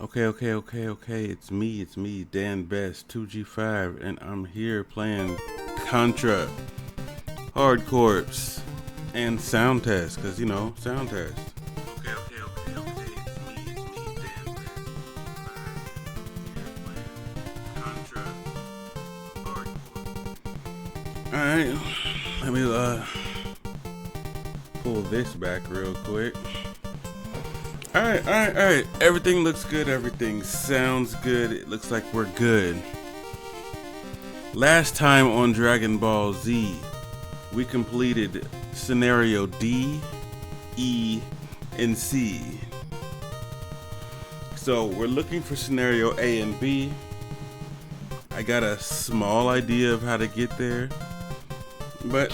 Okay. It's me, Dan Best, 2G5, and I'm here playing Contra Hard Corps and Sound Test, because, you know, Sound Test. Okay. It's me, Dan Best, 2G5, here playing Contra Hard Corps. Alright, let me, pull this back real quick. Alright. Everything looks good. Everything sounds good. It looks like we're good. Last time on Dragon Ball Z, we completed scenario D, E, and C. So we're looking for scenario A and B. I got a small idea of how to get there. But,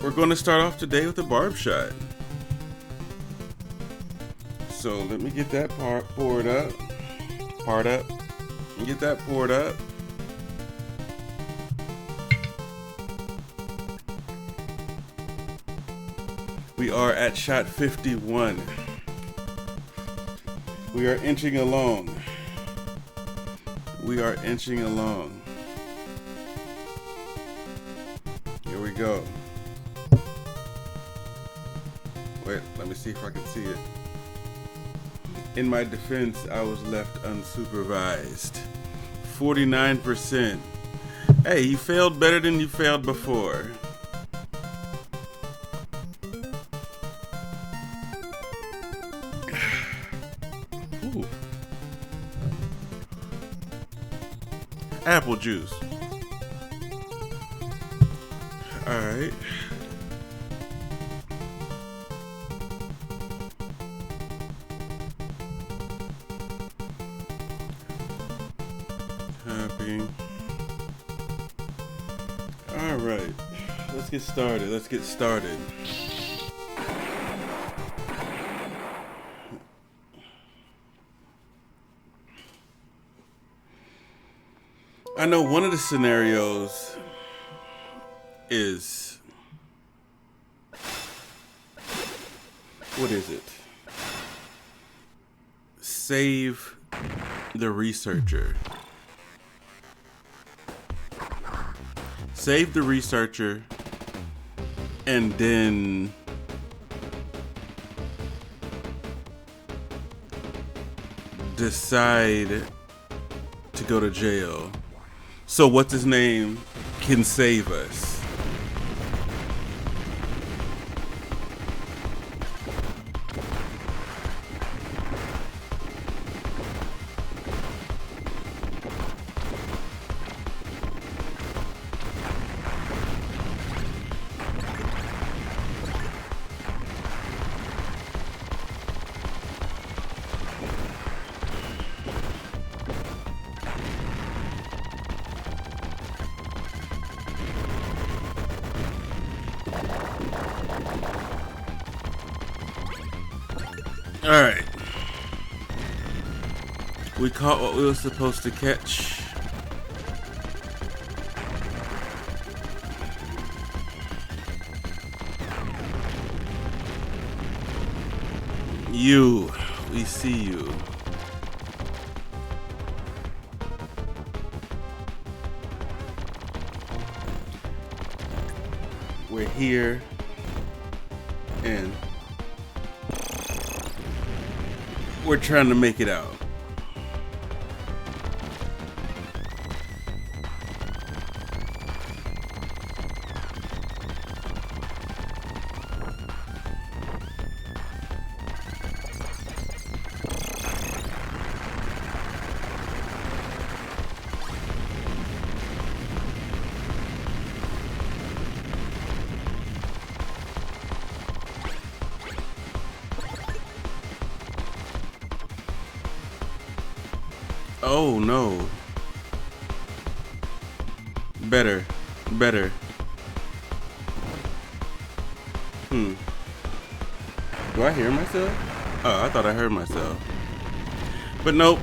we're going to start off today with a barb shot. So let me get that poured up. And get that poured up. We are at shot 51. We are inching along. Here we go. Wait, let me see if I can see it. In my defense, I was left unsupervised. 49%. Hey, you failed better than you failed before. Ooh. Apple juice. Alright. Alright, let's get started. I know one of the scenarios is, what is it? Save the researcher. Save the researcher and then decide to go to jail. So what's his name can save us. Alright. We caught what we were supposed to catch. We see you. We're here and we're trying to make it out. Oh no. Better. Do I hear myself? Oh, I thought I heard myself. But nope.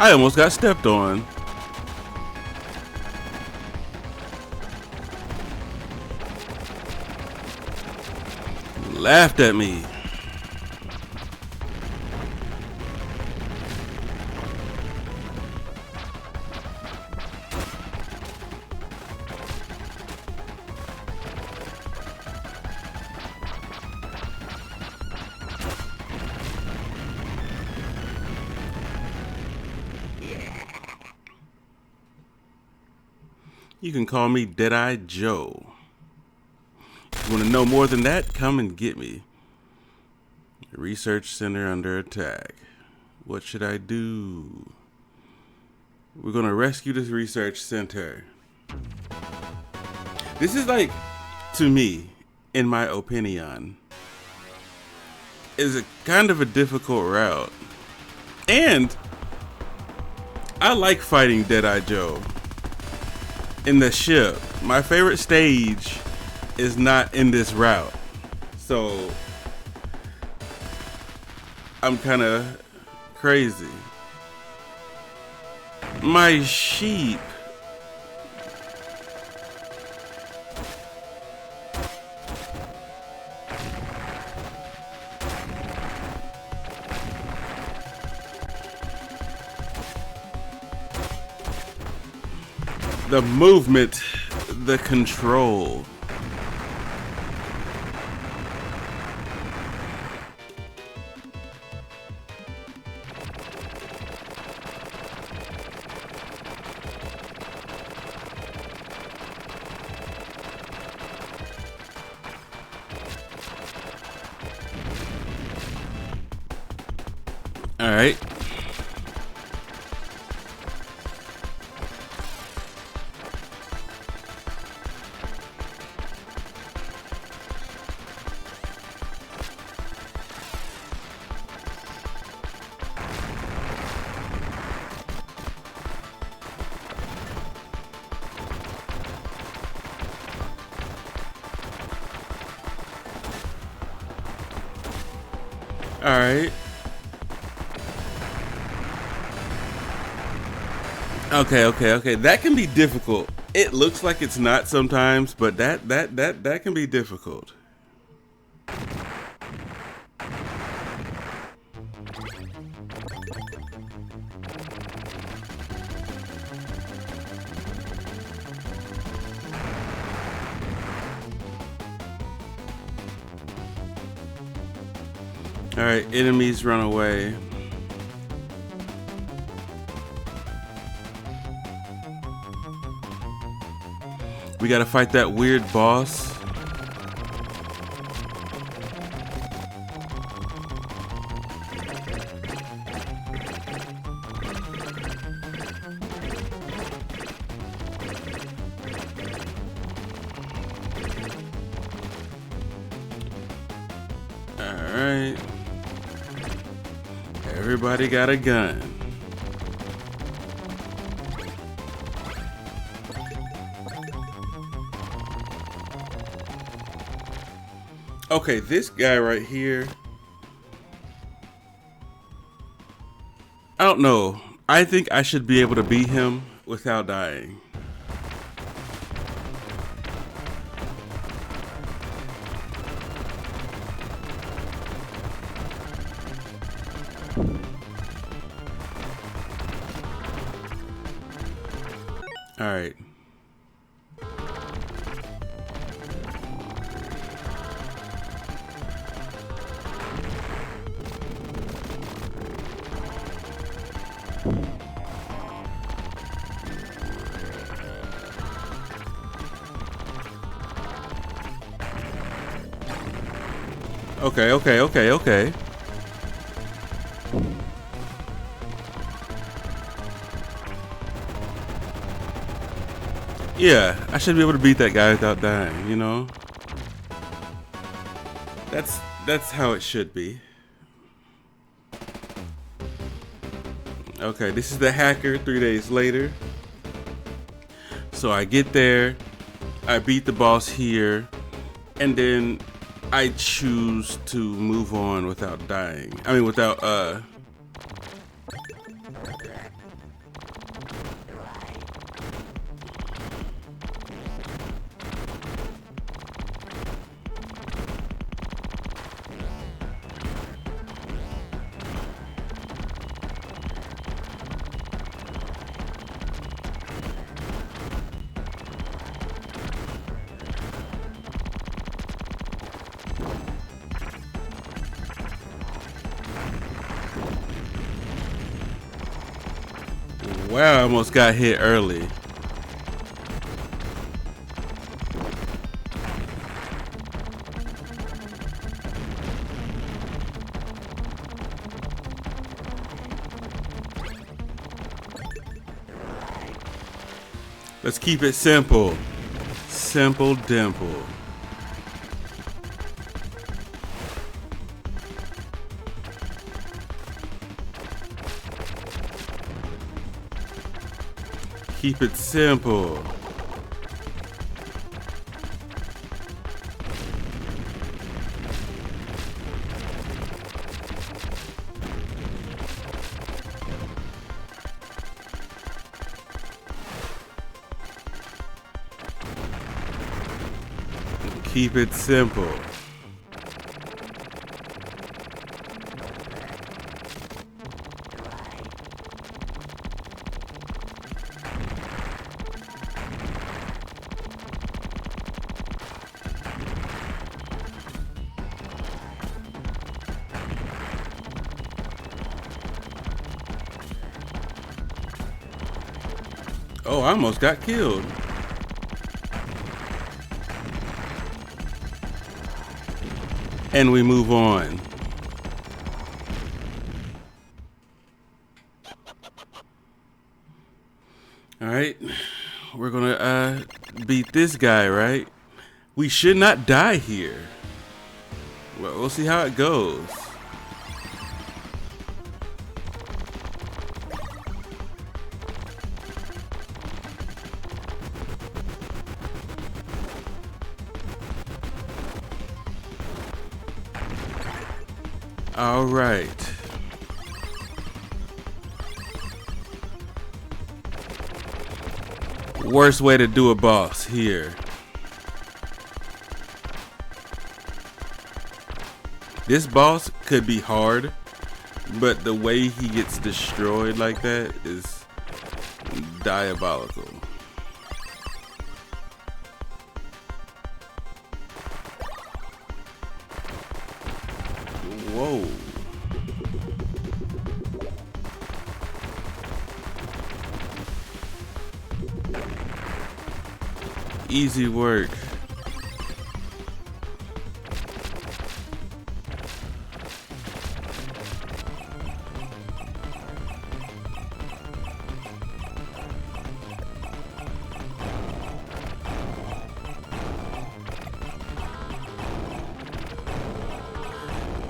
I almost got stepped on. Laughed at me. You can call me Deadeye Joe. If you want to know more than that, come and get me. Research center under attack. What should I do? We're gonna rescue this research center. This is like, to me, in my opinion, is a kind of a difficult route. And I like fighting Deadeye Joe in the ship. My favorite stage is not in this route. So I'm kind of crazy. My sheep. The movement, the control. All right. All right. Okay. That can be difficult. It looks like it's not sometimes, but that can be difficult. All right, enemies run away. We gotta fight that weird boss. Alright. Everybody got a gun. Okay, this guy right here, I don't know. I think I should be able to beat him without dying. All right. Okay. Yeah, I should be able to beat that guy without dying, you know? That's how it should be. Okay, this is the hacker 3 days later. So I get there, I beat the boss here, and then I choose to move on without dying. I mean, without Wow, I almost got hit early. Let's keep it simple. Simple dimple. Keep it simple. Keep it simple. Oh, I almost got killed. And we move on. All right, we're gonna beat this guy, right? We should not die here. Well, we'll see how it goes. All right. Worst way to do a boss here. This boss could be hard, but the way he gets destroyed like that is diabolical. Whoa. Easy work.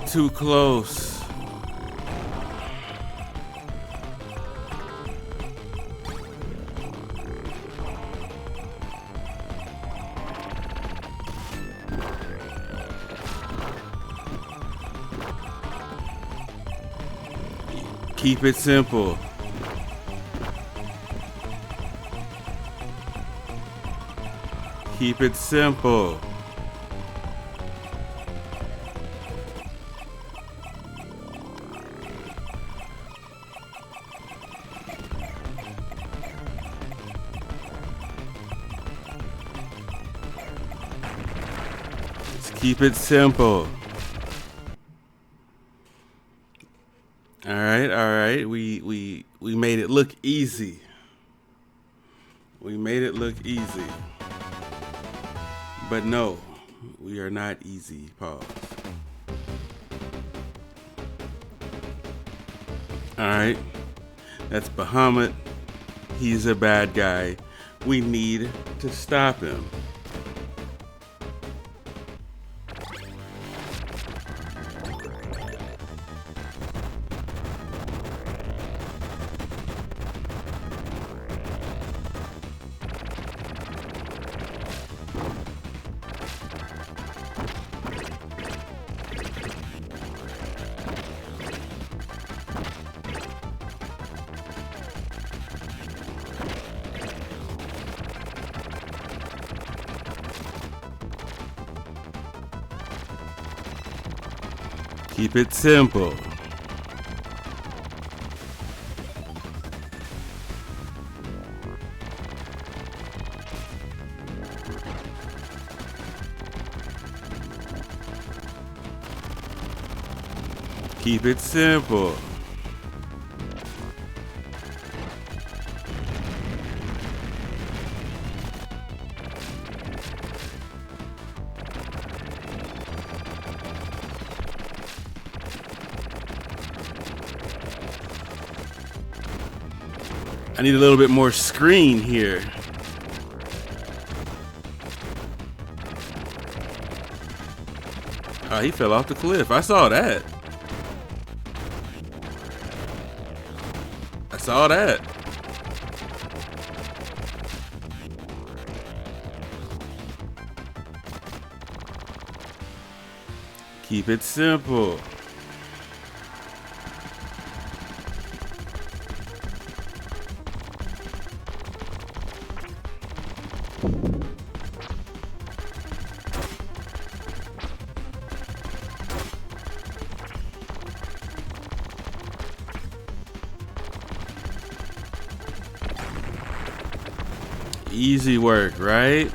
Too close. Keep it simple. Keep it simple. Keep it simple. All right. We made it look easy. We made it look easy. But no, we are not easy. Pause. All right. That's Bahamut. He's a bad guy. We need to stop him. Keep it simple. Keep it simple. I need a little bit more screen here. Oh, he fell off the cliff. I saw that. I saw that. Keep it simple. Easy work, right?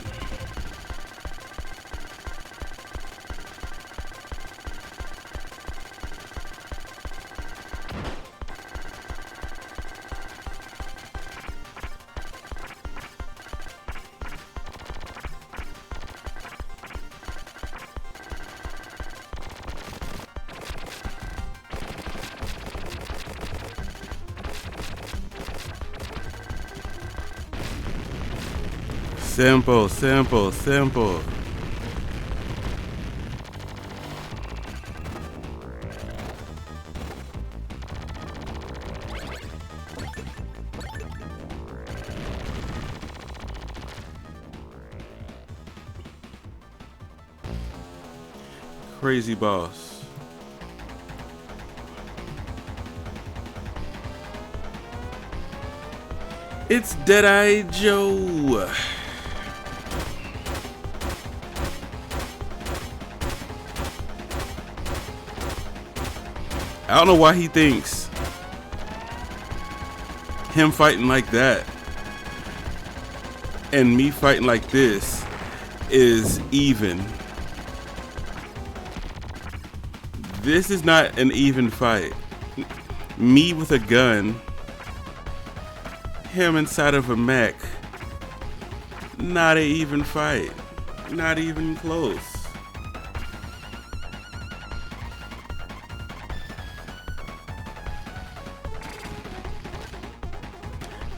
Simple, simple, simple. Crazy boss. It's Deadeye Joe. I don't know why he thinks him fighting like that and me fighting like this is even. This is not an even fight. Me with a gun, him inside of a mech, not an even fight. Not even close.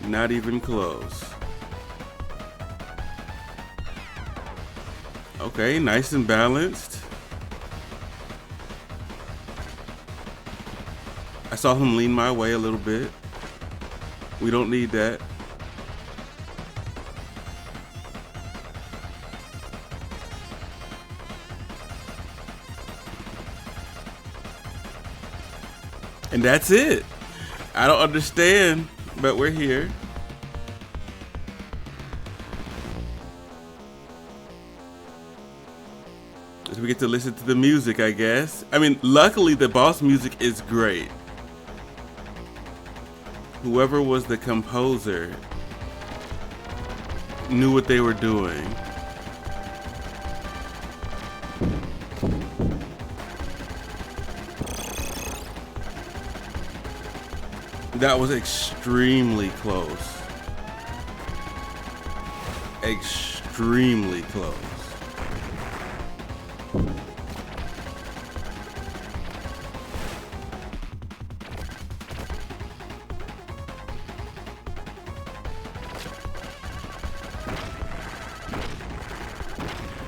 Not even close. Okay, nice and balanced. I saw him lean my way a little bit. We don't need that. And that's it. I don't understand, but we're here. We get to listen to the music, I guess. I mean, luckily the boss music is great. Whoever was the composer knew what they were doing. That was extremely close. Extremely close.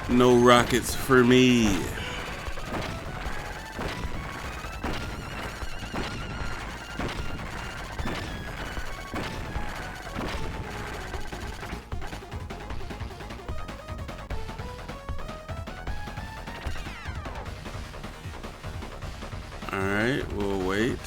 No rockets for me. All right, we'll wait.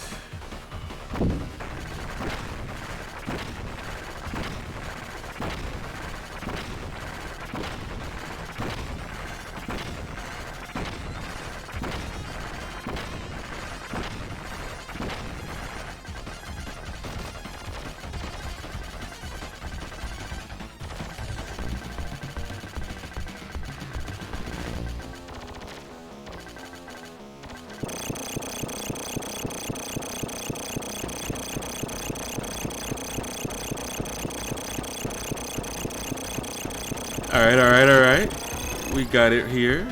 Alright, alright, alright. We got it here.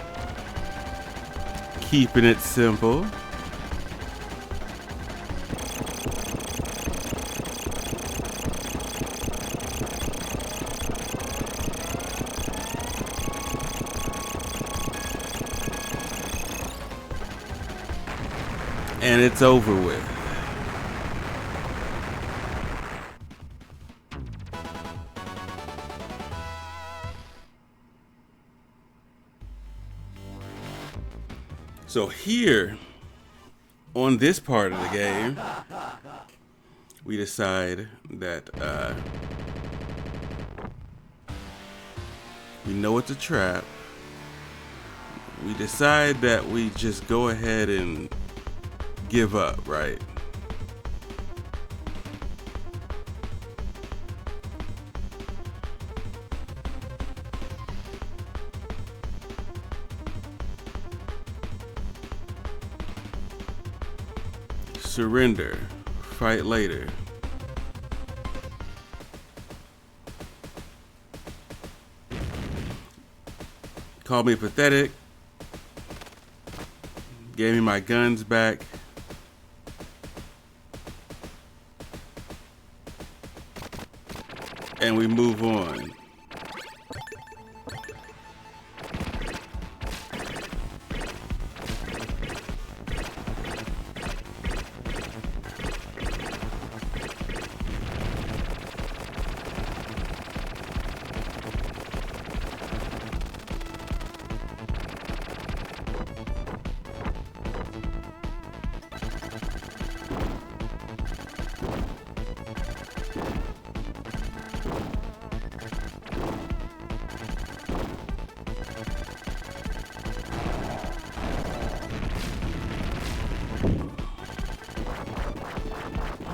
Keeping it simple. And it's over with. So here, on this part of the game, we decide that we know it's a trap. We decide that we just go ahead and give up, right? Surrender. Fight later. Called me pathetic. Gave me my guns back. And we move on.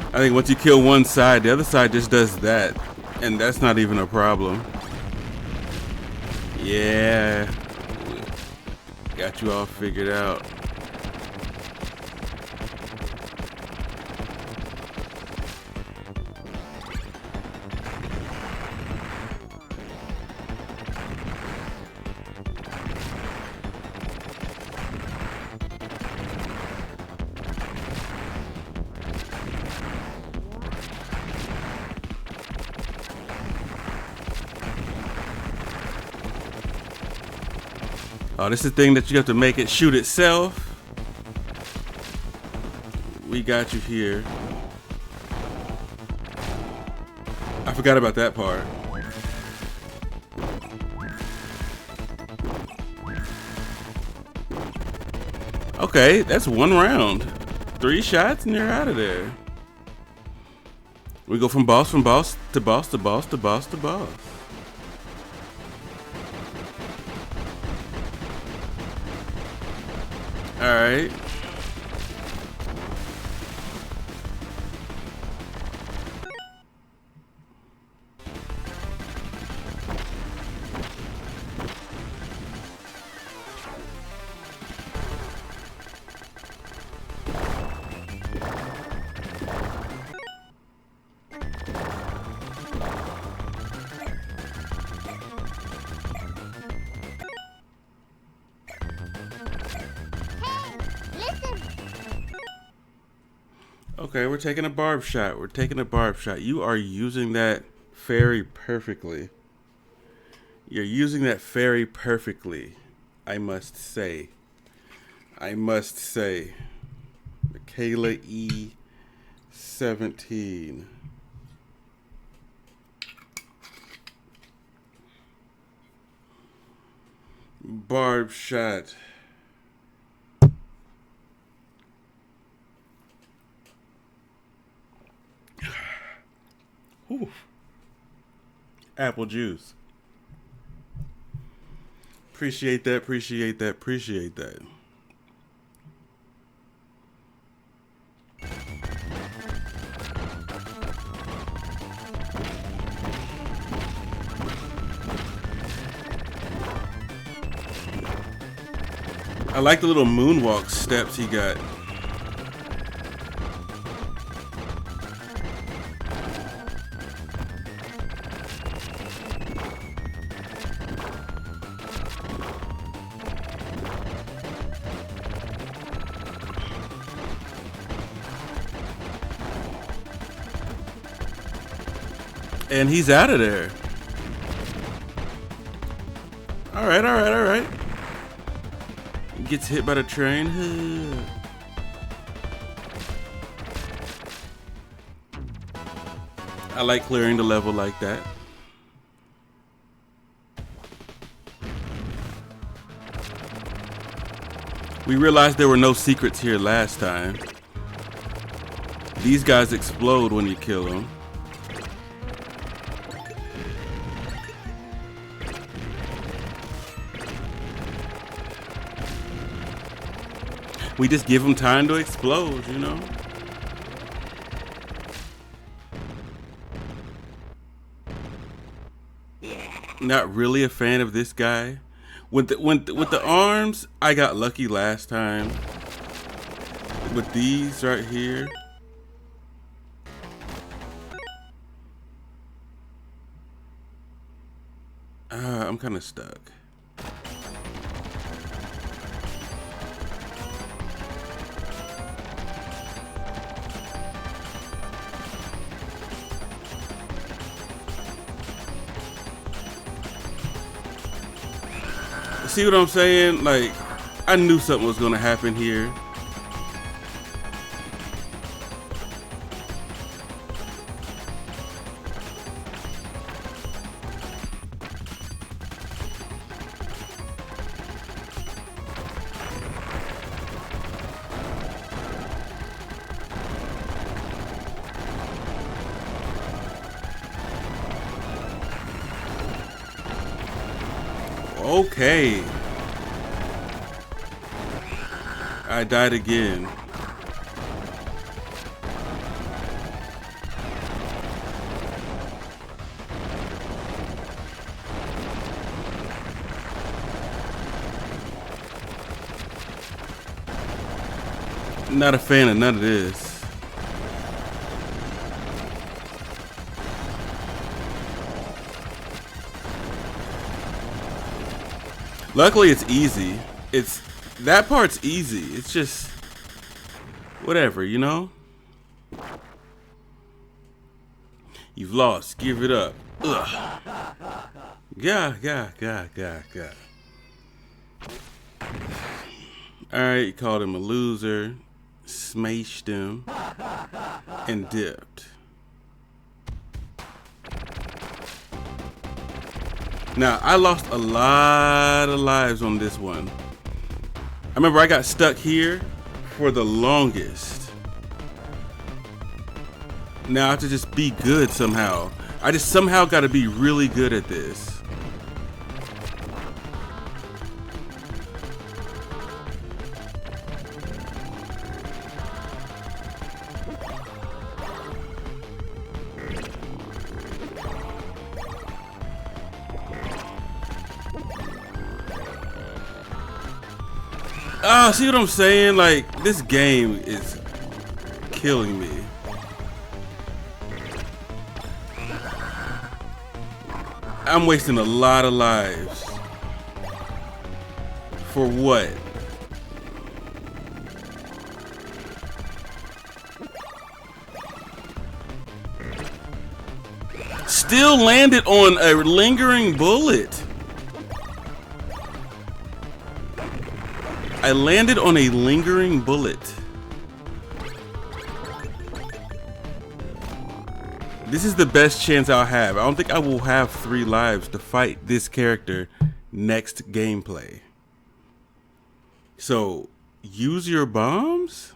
I think once you kill one side, the other side just does that. And that's not even a problem. Yeah. Got you all figured out. Oh, this is the thing that you have to make it shoot itself. We got you here. I forgot about that part. Okay, that's one round. 3 shots and you're out of there. We go from boss to boss to boss to boss to boss. All right. Okay, we're taking a barb shot. We're taking a barb shot. You are using that very perfectly. You're using that very perfectly, I must say. I must say. Michaela E. 17. Barb shot. Ooh. Apple juice. Appreciate that, appreciate that, appreciate that. I like the little moonwalk steps he got. And he's out of there. Alright, alright, alright. Gets hit by the train. I like clearing the level like that. We realized there were no secrets here last time. These guys explode when you kill them. We just give them time to explode, you know? Not really a fan of this guy. With the arms, I got lucky last time. With these right here. I'm kind of stuck. See what I'm saying? Like, I knew something was gonna happen here. Okay. I died again. Not a fan of none of this. Luckily, it's easy. That part's easy. It's just whatever, you know? You've lost. Give it up. Ugh. Yeah. Alright, you called him a loser. Smashed him. And dipped. Now, I lost a lot of lives on this one. I remember I got stuck here for the longest. Now I have to just be good somehow. I just somehow got to be really good at this. Ah, see what I'm saying? Like, this game is killing me. I'm wasting a lot of lives. For what? Still landed on a lingering bullet. I landed on a lingering bullet. This is the best chance I'll have. I don't think I will have 3 lives to fight this character next gameplay. So, use your bombs?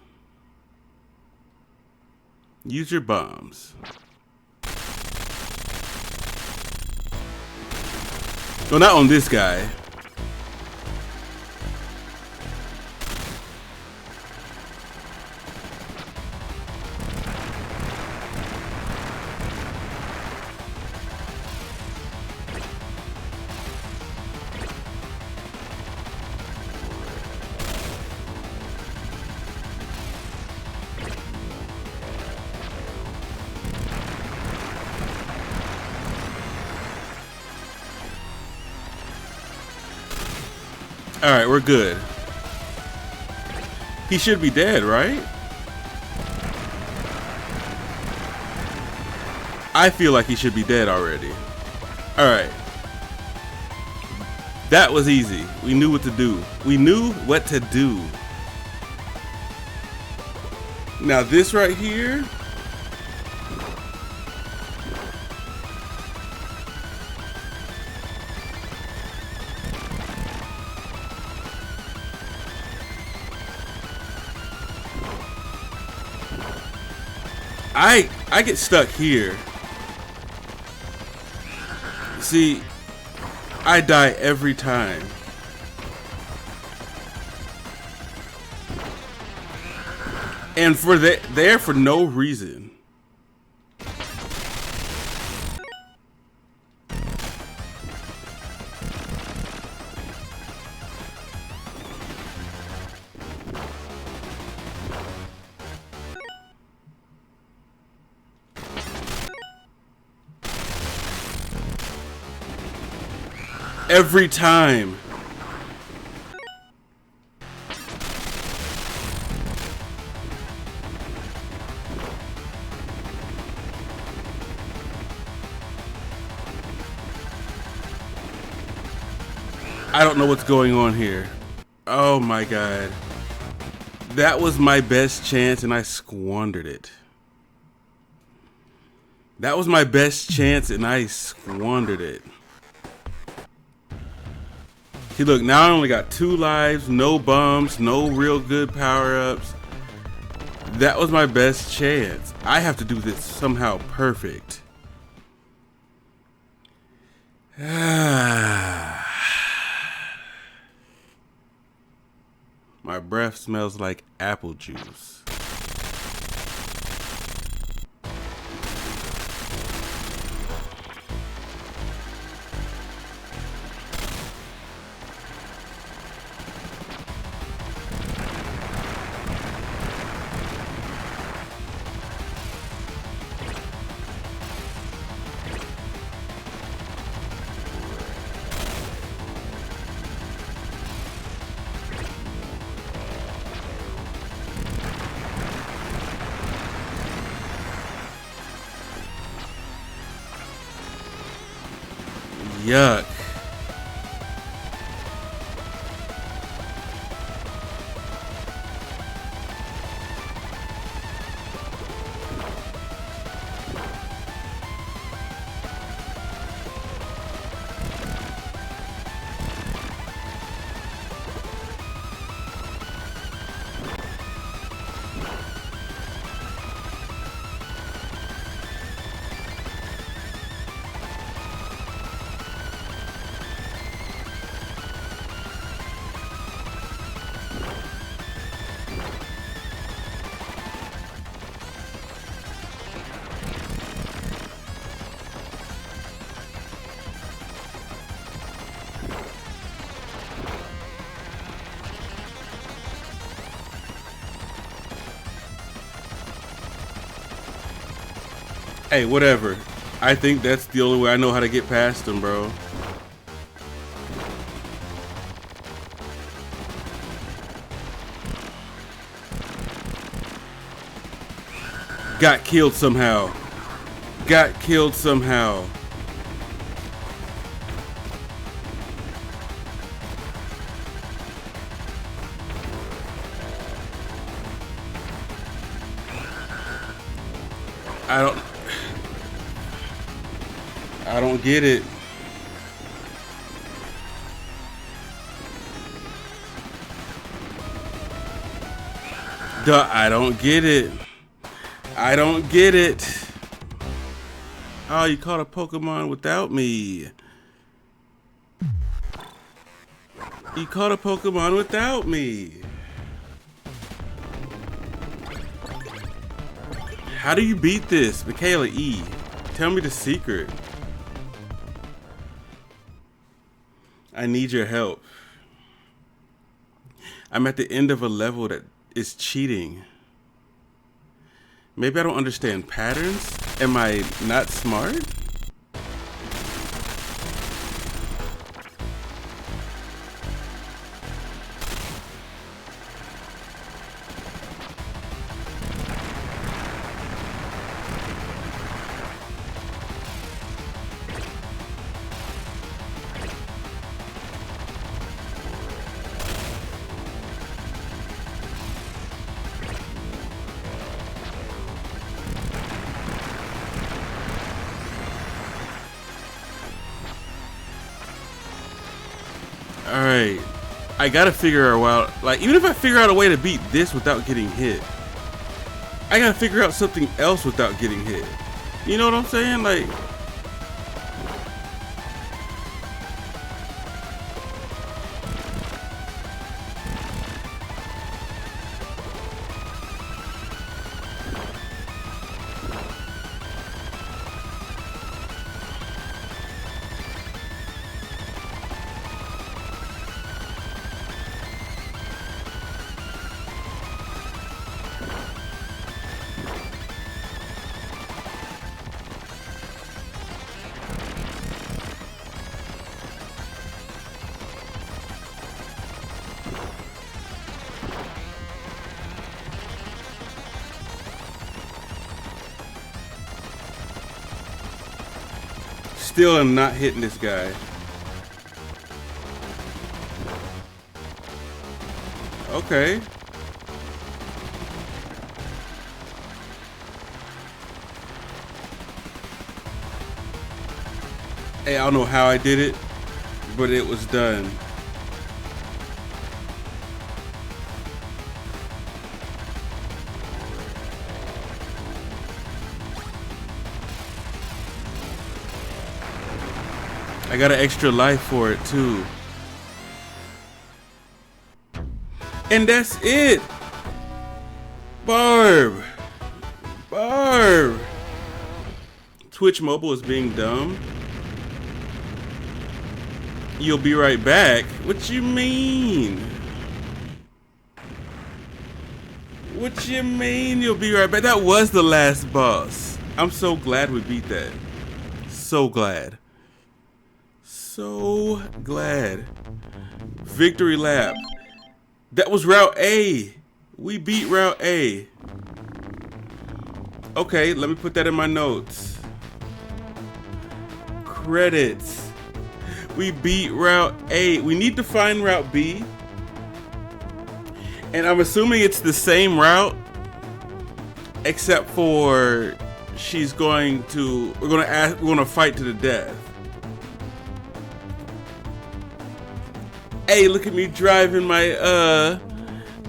Use your bombs. Well, not on this guy. Alright, we're good. He should be dead, right? I feel like he should be dead already. Alright. That was easy. We knew what to do. We knew what to do. Now this right here. I get stuck here. See, I die every time. And there for no reason. Every time. I don't know what's going on here. Oh my God. That was my best chance and I squandered it. That was my best chance and I squandered it. See, look, now I only got 2 lives, no bumps, no real good power-ups. That was my best chance. I have to do this somehow perfect. My breath smells like apple juice. Yuck. Hey, whatever. I think that's the only way I know how to get past them, bro. Got killed somehow. Got killed somehow. I don't get it. Duh, I don't get it. I don't get it. Oh, you caught a Pokemon without me. You caught a Pokemon without me. How do you beat this? Michaela E. Tell me the secret. I need your help. I'm at the end of a level that is cheating. Maybe I don't understand patterns? Am I not smart? Alright. I gotta figure out, like, even if I figure out a way to beat this without getting hit, I gotta figure out something else without getting hit. You know what I'm saying? Like, still am not hitting this guy. Okay. Hey, I don't know how I did it, but it was done. I got an extra life for it too. And that's it. Barb. Barb. Twitch Mobile is being dumb. You'll be right back. What you mean? What you mean you'll be right back? That was the last boss. I'm so glad we beat that. So glad. So glad. Victory lap. That was Route A. We beat Route A. Okay, let me put that in my notes. Credits. We beat Route A. We need to find Route B. And I'm assuming it's the same route, except for she's going to, we're gonna fight to the death. Hey, look at me driving my,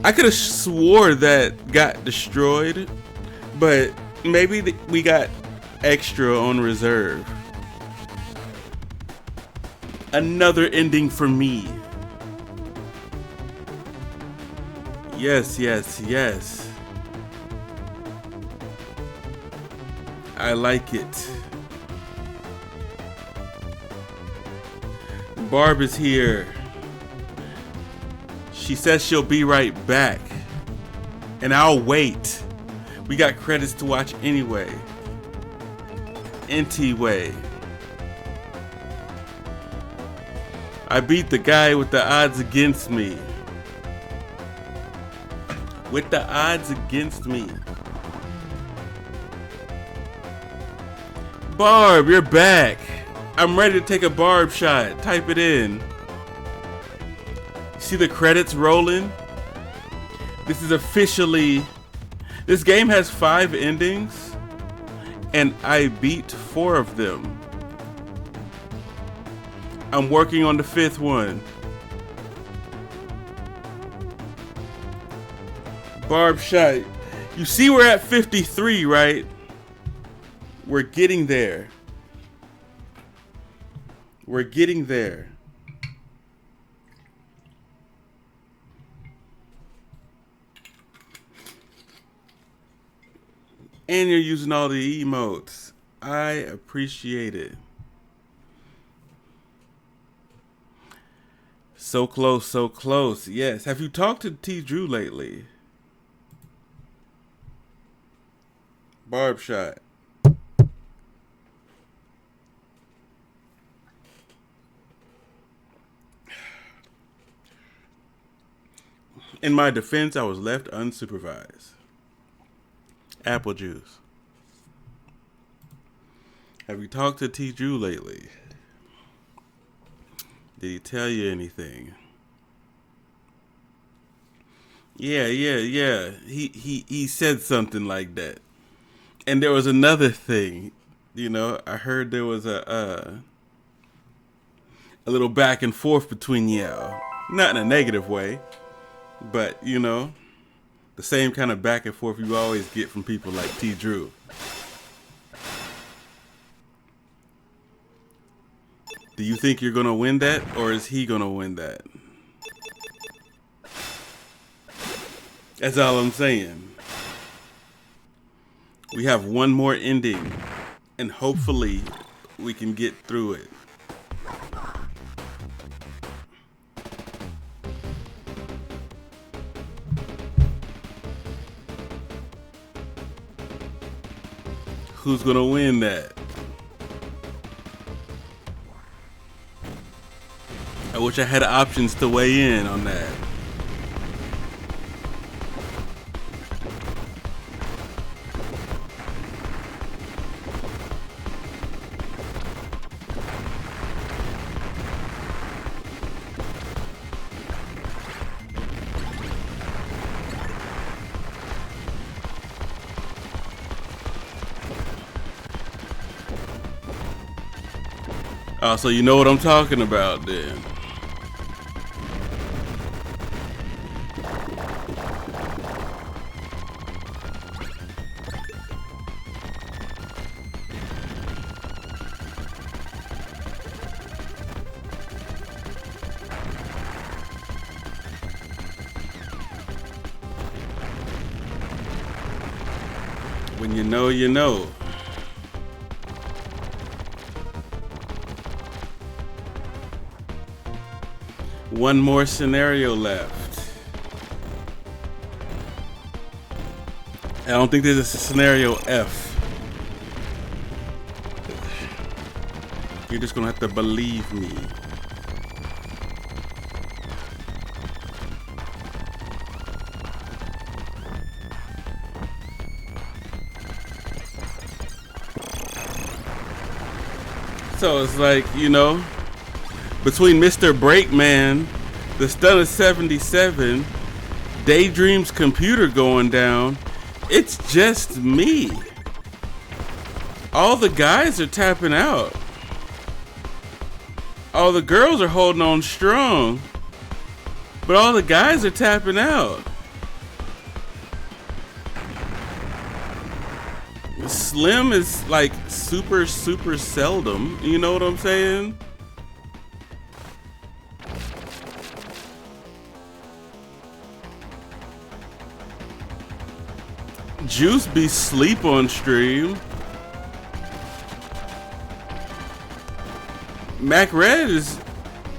I could have swore that got destroyed, but maybe we got extra on reserve. Another ending for me. Yes, yes, yes. I like it. Barb is here. She says she'll be right back. And I'll wait. We got credits to watch anyway. Anyway. I beat the guy with the odds against me. With the odds against me. Barb, you're back. I'm ready to take a Barb shot. Type it in. See the credits rolling? This is officially... This game has 5 endings, and I beat 4 of them. I'm working on the 5th one. Barb shot. You see we're at 53, right? We're getting there. We're getting there. And you're using all the emotes. I appreciate it. So close, so close. Yes. Have you talked to T. Drew lately? Barb shot. In my defense, I was left unsupervised. Apple juice. Have you talked to T. Drew lately? Did he tell you anything? Yeah. He said something like that. And there was another thing. You know, I heard there was a a little back and forth between y'all. Not in a negative way, but you know, the same kind of back and forth you always get from people like T. Drew. Do you think you're gonna win that, or is he gonna win that? That's all I'm saying. We have one more ending, and hopefully we can get through it. Who's gonna win that? I wish I had options to weigh in on that. Oh, so you know what I'm talking about then. When you know, you know. One more scenario left. I don't think there's a scenario F. You're just gonna have to believe me. So it's like, you know, between Mr. Breakman, the Stun of 77, Daydream's computer going down, it's just me. All the guys are tapping out. All the girls are holding on strong, but all the guys are tapping out. Slim is like super seldom, you know what I'm saying? Juice be sleep on stream. Mac Red is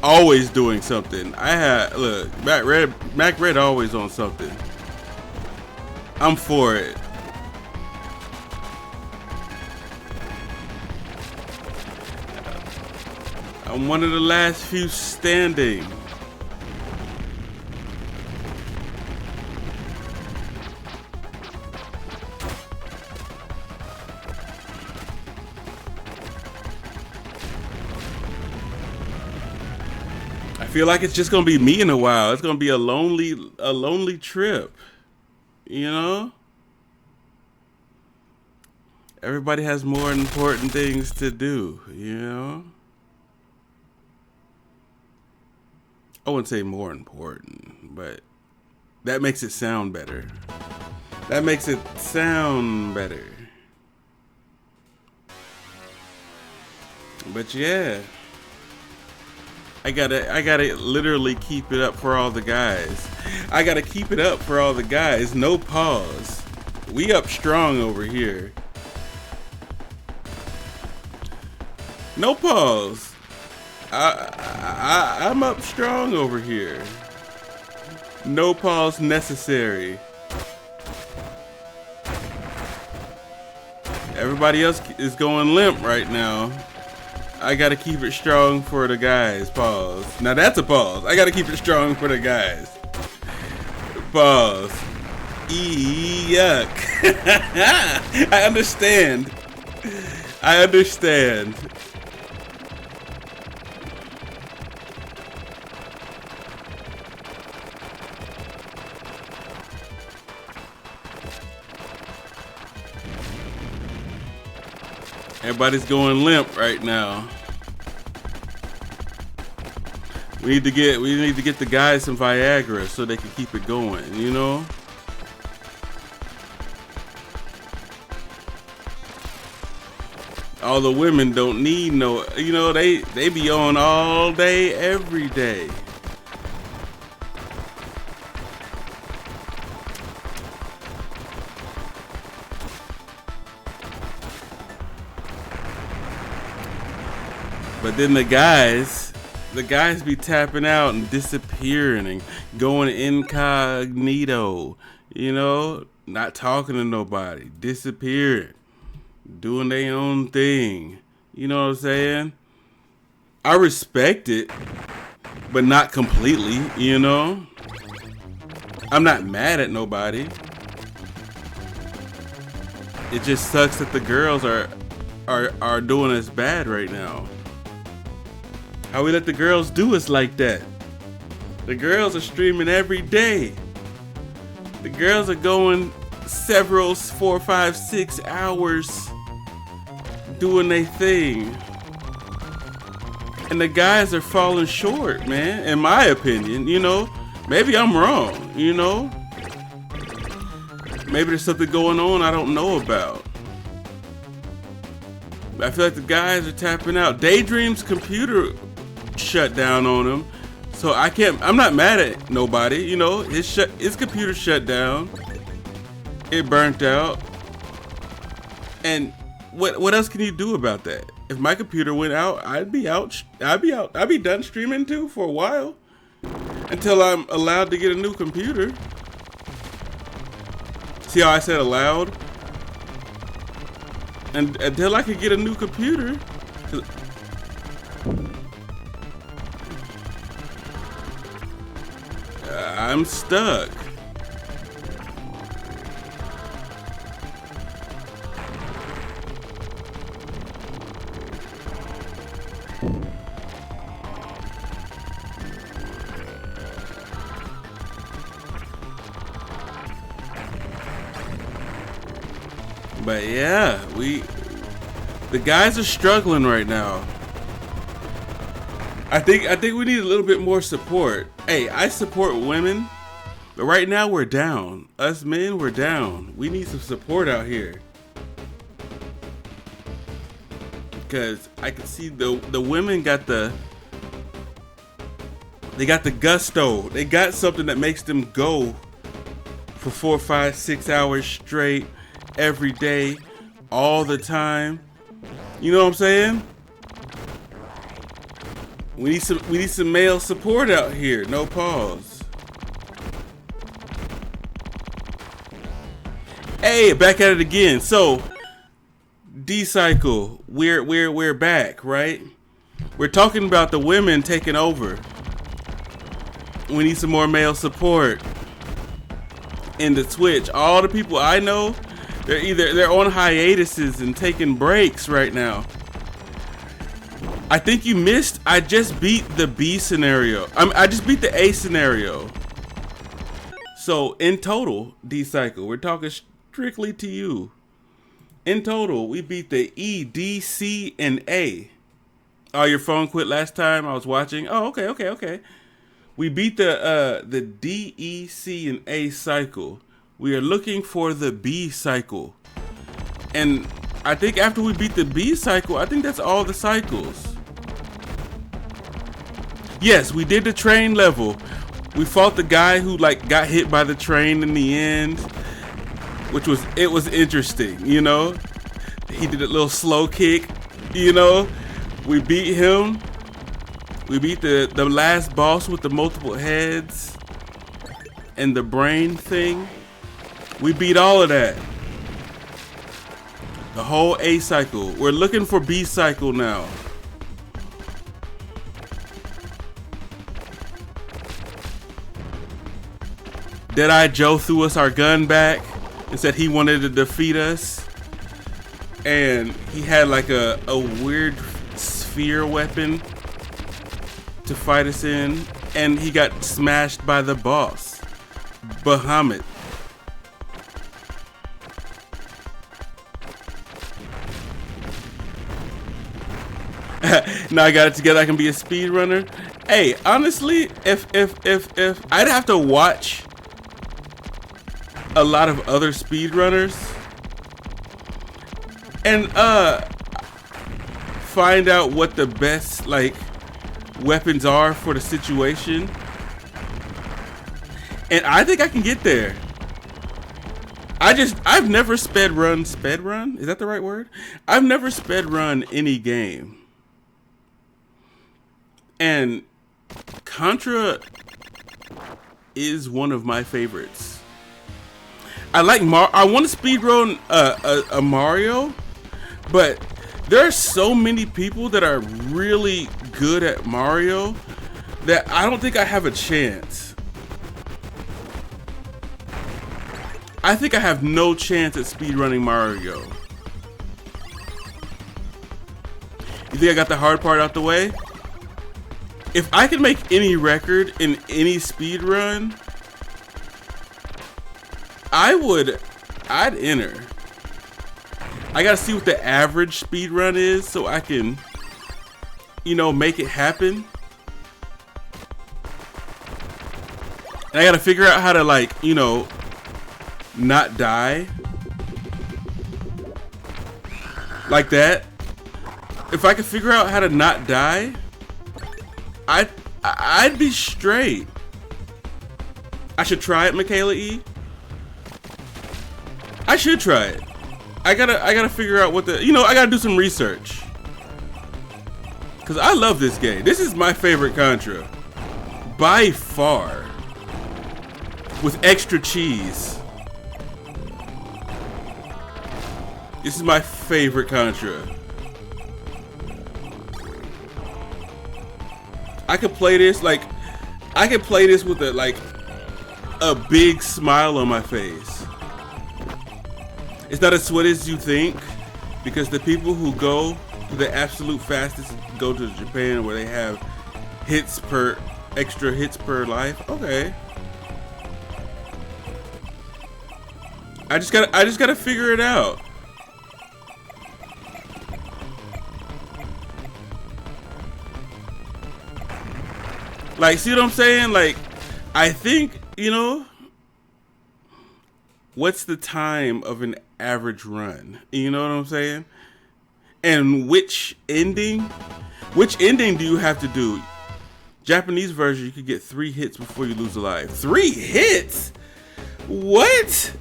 always doing something. Look, Mac Red always on something. I'm for it. I'm one of the last few standing. I feel like it's just gonna be me in a while. It's gonna be a lonely trip. You know? Everybody has more important things to do, you know? I wouldn't say more important, but that makes it sound better. That makes it sound better. But yeah, I gotta literally keep it up for all the guys. I gotta keep it up for all the guys. No pause. We up strong over here. No pause. I'm up strong over here. No pause necessary. Everybody else is going limp right now. I gotta keep it strong for the guys. Pause. Now that's a pause. I gotta keep it strong for the guys. Pause. Yuck. I understand. I understand. Everybody's going limp right now. We need to get the guys some Viagra so they can keep it going, you know? All the women don't need no, you know, they be on all day, every day. But then the guys be tapping out and disappearing and going incognito, you know, not talking to nobody, disappearing, doing their own thing. You know what I'm saying? I respect it, but not completely, you know? I'm not mad at nobody. It just sucks that the girls are doing us bad right now. How we let the girls do us like that? The girls are streaming every day. The girls are going several 4, 5, 6 hours doing their thing. And the guys are falling short, man, in my opinion, you know. Maybe I'm wrong, you know. Maybe there's something going on I don't know about. I feel like the guys are tapping out. Daydream's computer shut down on him, so I'm not mad at nobody, you know. His computer shut down, it burnt out, and what else can you do about that? If my computer went out, I'd be done streaming too for a while, until I'm allowed to get a new computer. See how I said allowed? And until I could get a new computer. I'm stuck. But yeah, the guys are struggling right now. I think we need a little bit more support. Hey, I support women, but right now we're down. Us men, we're down. We need some support out here. Because I can see the women got the gusto. They got something that makes them go for 4, 5, 6 hours straight, every day, all the time. You know what I'm saying? We need some male support out here. No pause. Hey, back at it again. So, D-Cycle, we're back, right? We're talking about the women taking over. We need some more male support in the Twitch. All the people I know, they're on hiatuses and taking breaks right now. I think you missed. I just beat the B scenario. I just beat the A scenario. So in total, D-Cycle, we're talking strictly to you. In total, we beat the E, D, C, and A. Oh, your phone quit last time I was watching. Oh, okay. We beat the D, E, C, and A cycle. We are looking for the B cycle. And I think after we beat the B cycle, I think that's all the cycles. Yes, we did the train level. We fought the guy who got hit by the train in the end, which was interesting, you know. He did a little slow kick, you know. We beat him. We beat the last boss with the multiple heads and the brain thing. We beat all of that. The whole A cycle. We're looking for B cycle now. Deadeye Joe threw us our gun back and said he wanted to defeat us. And he had like a weird sphere weapon to fight us in. And he got smashed by the boss, Bahamut. Now I got it together, I can be a speedrunner. Hey, honestly, if I'd have to watch a lot of other speedrunners and find out what the best like weapons are for the situation. And I think I can get there. I've never sped run, is that the right word? I've never sped run any game. And Contra is one of my favorites. I want to speed run a Mario, but there are so many people that are really good at Mario that I don't think I have a chance. I think I have no chance at speedrunning Mario. You think I got the hard part out the way? If I can make any record in any speedrun, I'd enter. I gotta see what the average speedrun is so I can, you know, make it happen. And I gotta figure out how to, like, you know, not die like that. If I could figure out how to not die, I'd be straight. I should try it, Michaela E. I should try it. I gotta figure out what the, you know, I gotta do some research, cause I love this game. This is my favorite Contra by far, with extra cheese. This is my favorite Contra. I could play this with a big smile on my face. It's not as sweaty as you think, because the people who go to the absolute fastest go to Japan, where they have extra hits per life. Okay. I just gotta figure it out. Like, see what I'm saying? Like, I think, you know, what's the time of an average run? You know what I'm saying? And which ending do you have to do? Japanese version, you could get 3 hits before you lose a life. 3 hits? What?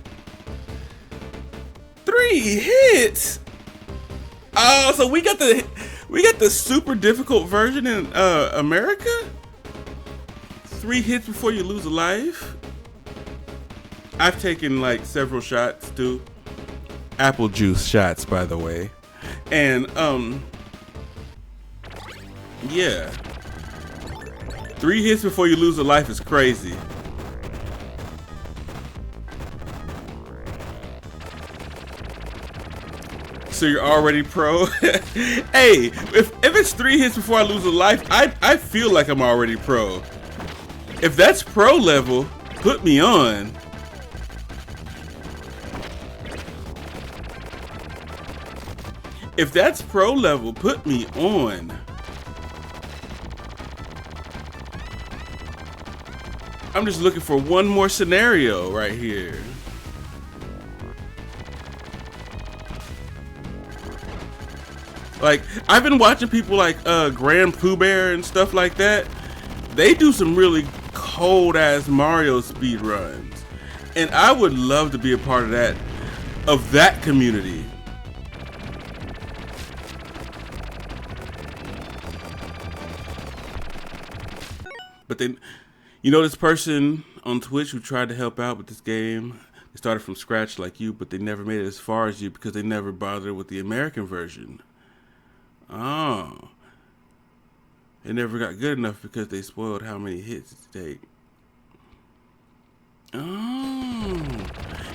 3 hits? Oh, so we got the super difficult version in America? 3 hits before you lose a life? I've taken like several shots too. Apple juice shots, by the way. And yeah. 3 hits before you lose a life is crazy. So you're already pro? Hey, if it's 3 hits before I lose a life, I feel like I'm already pro. If that's pro level, put me on. If that's pro level, put me on. I'm just looking for one more scenario right here. Like, I've been watching people like Grand Pooh Bear and stuff like that. They do some really cold ass Mario speed runs, and I would love to be a part of that community. But then, you know, this person on Twitch who tried to help out with this game, they started from scratch like you, but they never made it as far as you because they never bothered with the American version. Oh. It never got good enough because they spoiled how many hits it take. Oh.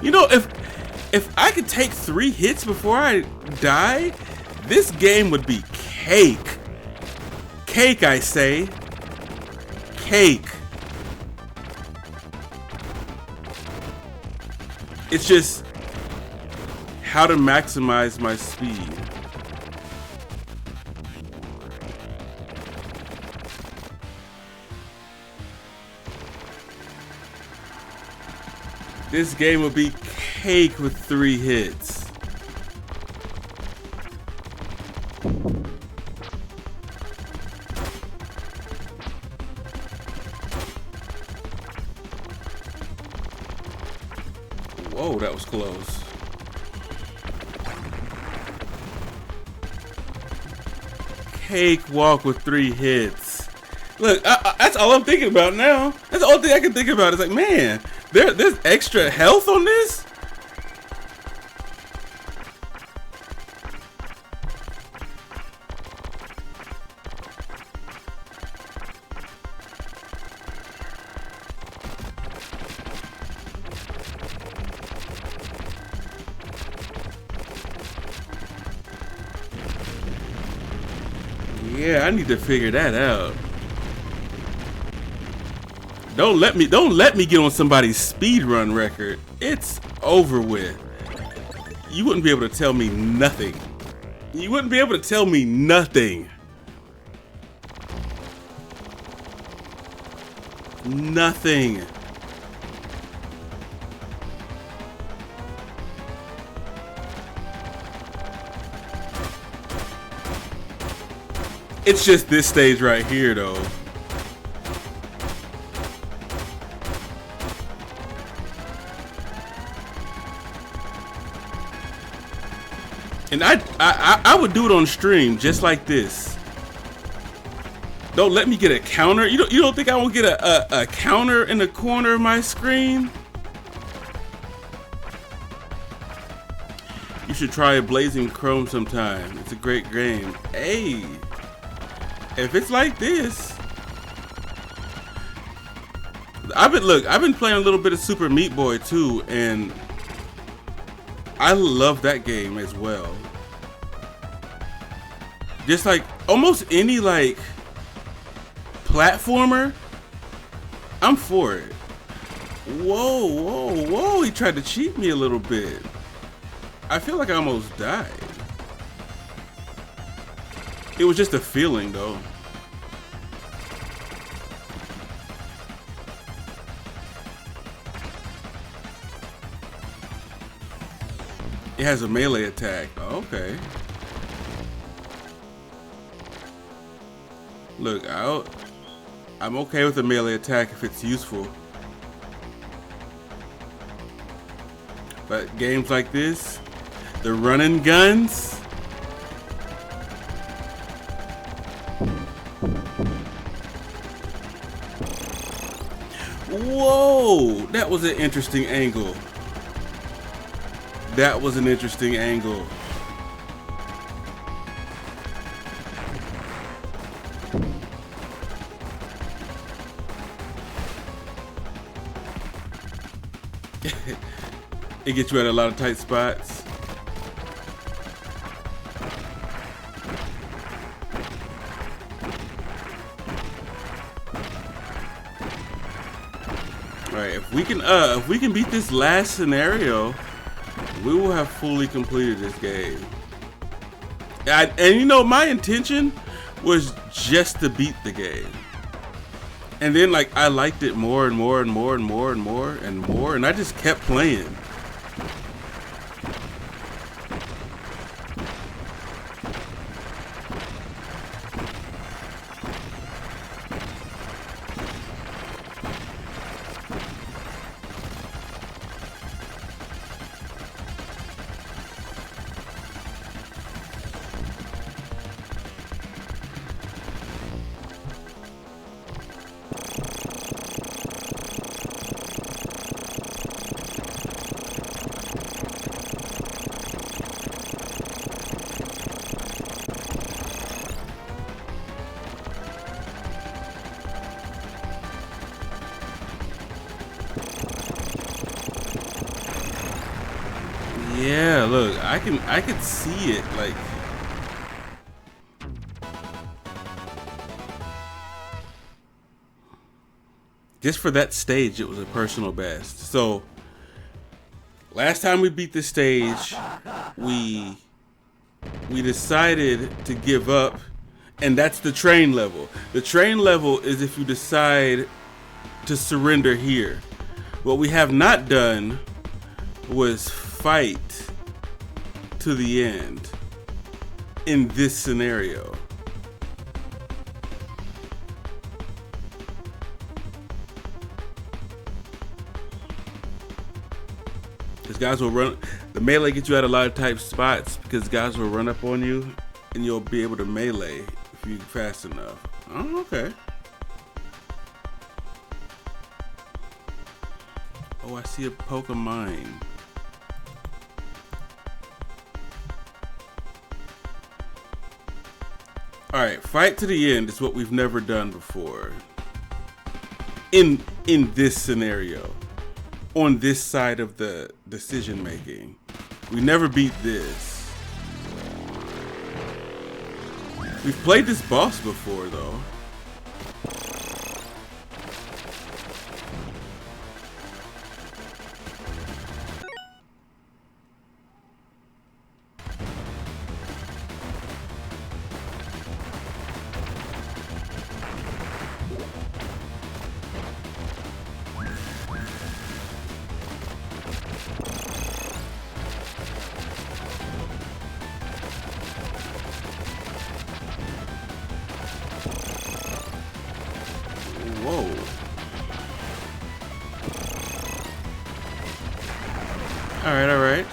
You know, if I could take 3 hits before I die, this game would be cake. Cake, I say. Cake. It's just how to maximize my speed. This game would be cake with 3 hits. Whoa, that was close. Cake walk with 3 hits. Look, that's all I'm thinking about now. That's the only thing I can think about. It's like, man, there's extra health on this? Yeah, I need to figure that out. Don't let me get on somebody's speed run record. It's over with. You wouldn't be able to tell me nothing. You wouldn't be able to tell me nothing. Nothing. It's just this stage right here, though. And I would do it on stream just like this. Don't let me get a counter. You don't think I won't get a counter in the corner of my screen? You should try Blazing Chrome sometime. It's a great game. Hey, if it's like this, I've been playing a little bit of Super Meat Boy too, and I love that game as well. Just like almost any like platformer, I'm for it. Whoa, whoa, whoa, he tried to cheat me a little bit. I feel like I almost died. It was just a feeling though. It has a melee attack. Okay. Look, I'm okay with a melee attack if it's useful. But games like this, the running guns, whoa, that was an interesting angle. That was an interesting angle. It gets you at a lot of tight spots. All right, if we can beat this last scenario, we will have fully completed this game. And you know, my intention was just to beat the game. And then like I liked it more and more and more and more and more and more, and I just kept playing. Yeah, look, I can see it, like just for that stage it was a personal best. So last time we beat this stage, we decided to give up, and that's the train level. The train level is if you decide to surrender here. What we have not done was fight to the end in this scenario. Because guys will run, the melee gets you out of a lot of tight spots because guys will run up on you and you'll be able to melee if you're fast enough. Oh, okay. Oh, I see a Pokemon. Alright, fight to the end is what we've never done before. In this scenario. On this side of the decision making. We never beat this. We've played this boss before though. Whoa. Alright, alright.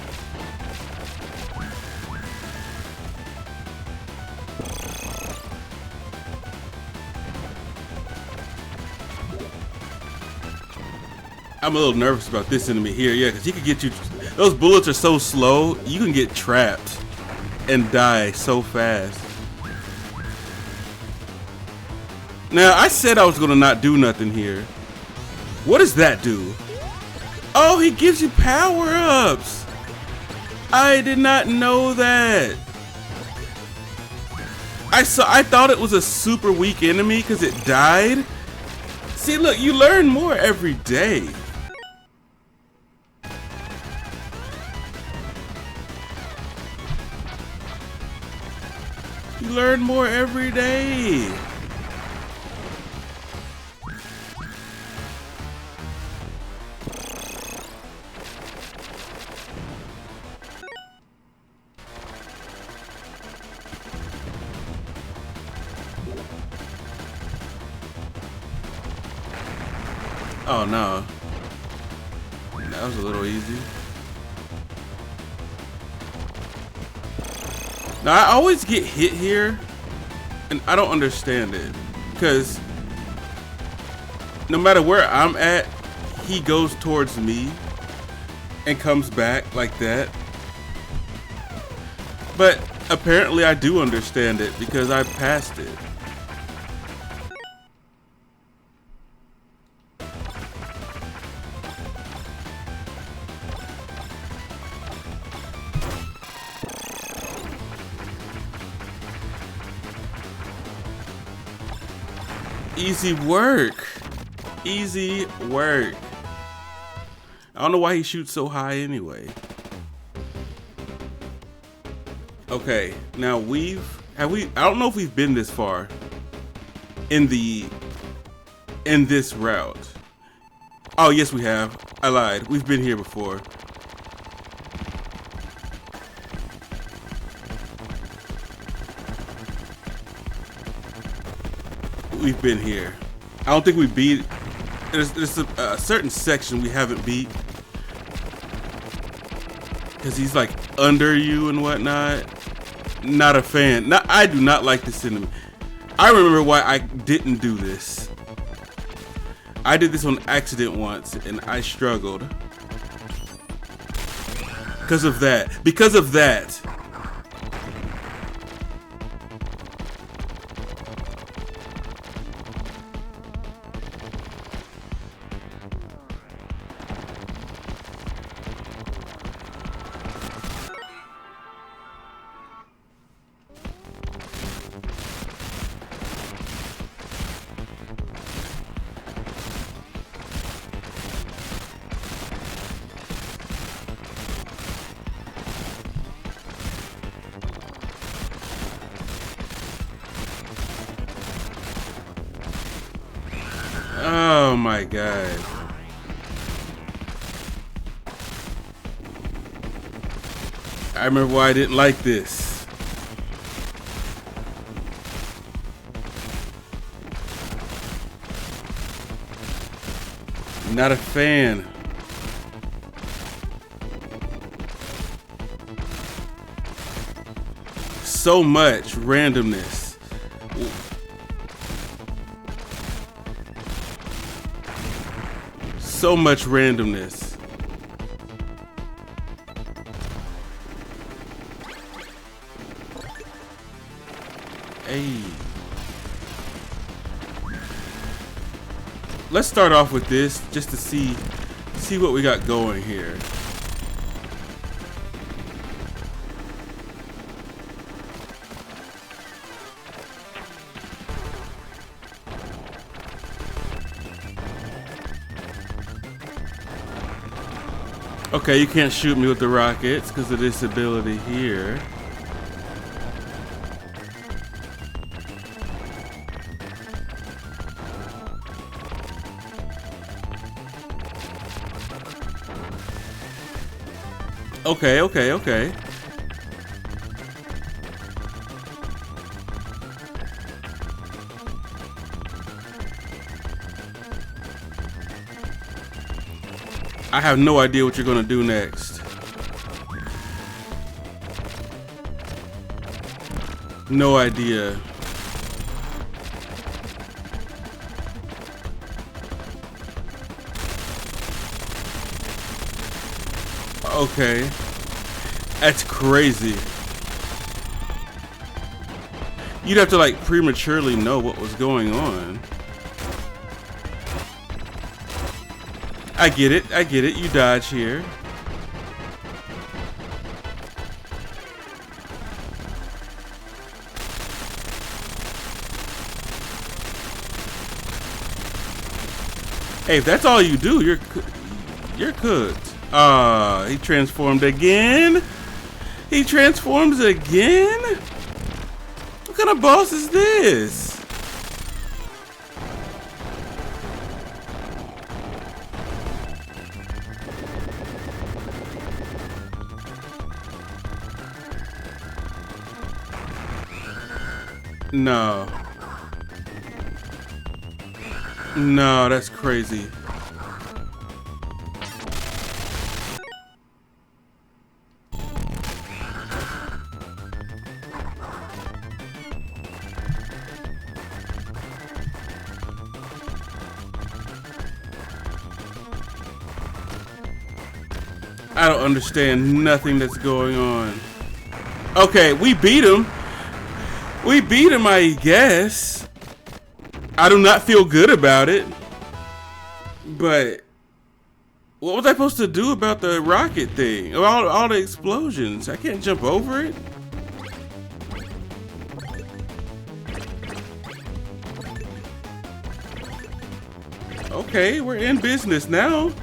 I'm a little nervous about this enemy here, yeah, because he could get you. Those bullets are so slow, you can get trapped and die so fast. Now, I said I was gonna not do nothing here. What does that do? Oh, he gives you power-ups. I did not know that. I thought it was a super weak enemy because it died. See, look, you learn more every day. You learn more every day. Oh no. That was a little easy. Now I always get hit here and I don't understand it because no matter where I'm at, he goes towards me and comes back like that. But apparently I do understand it because I passed it. Easy work. Easy work. I don't know why he shoots so high anyway. Okay, now I don't know if we've been this far in this route. Oh, yes we have. I lied. We've been here before. We've been here. I don't think we beat. There's a certain section we haven't beat because he's like under you and whatnot. Not a fan. I do not like this enemy. I remember why I didn't do this. I did this on accident once and I struggled because of that. Because of that. Oh my god. I remember why I didn't like this. Not a fan. So much randomness. So much randomness. Hey. Let's start off with this just to see what we got going here. Okay, you can't shoot me with the rockets because of this ability here. Okay, okay, okay. I have no idea what you're gonna do next. No idea. Okay. That's crazy. You'd have to like prematurely know what was going on. I get it, I get it. You dodge here. Hey, if that's all you do, you're cooked. He transformed again? He transforms again? What kind of boss is this? No. No, that's crazy. I don't understand nothing that's going on. Okay, we beat him. We beat him, I guess. I do not feel good about it. But what was I supposed to do about the rocket thing? All the explosions. I can't jump over it. Okay, we're in business now.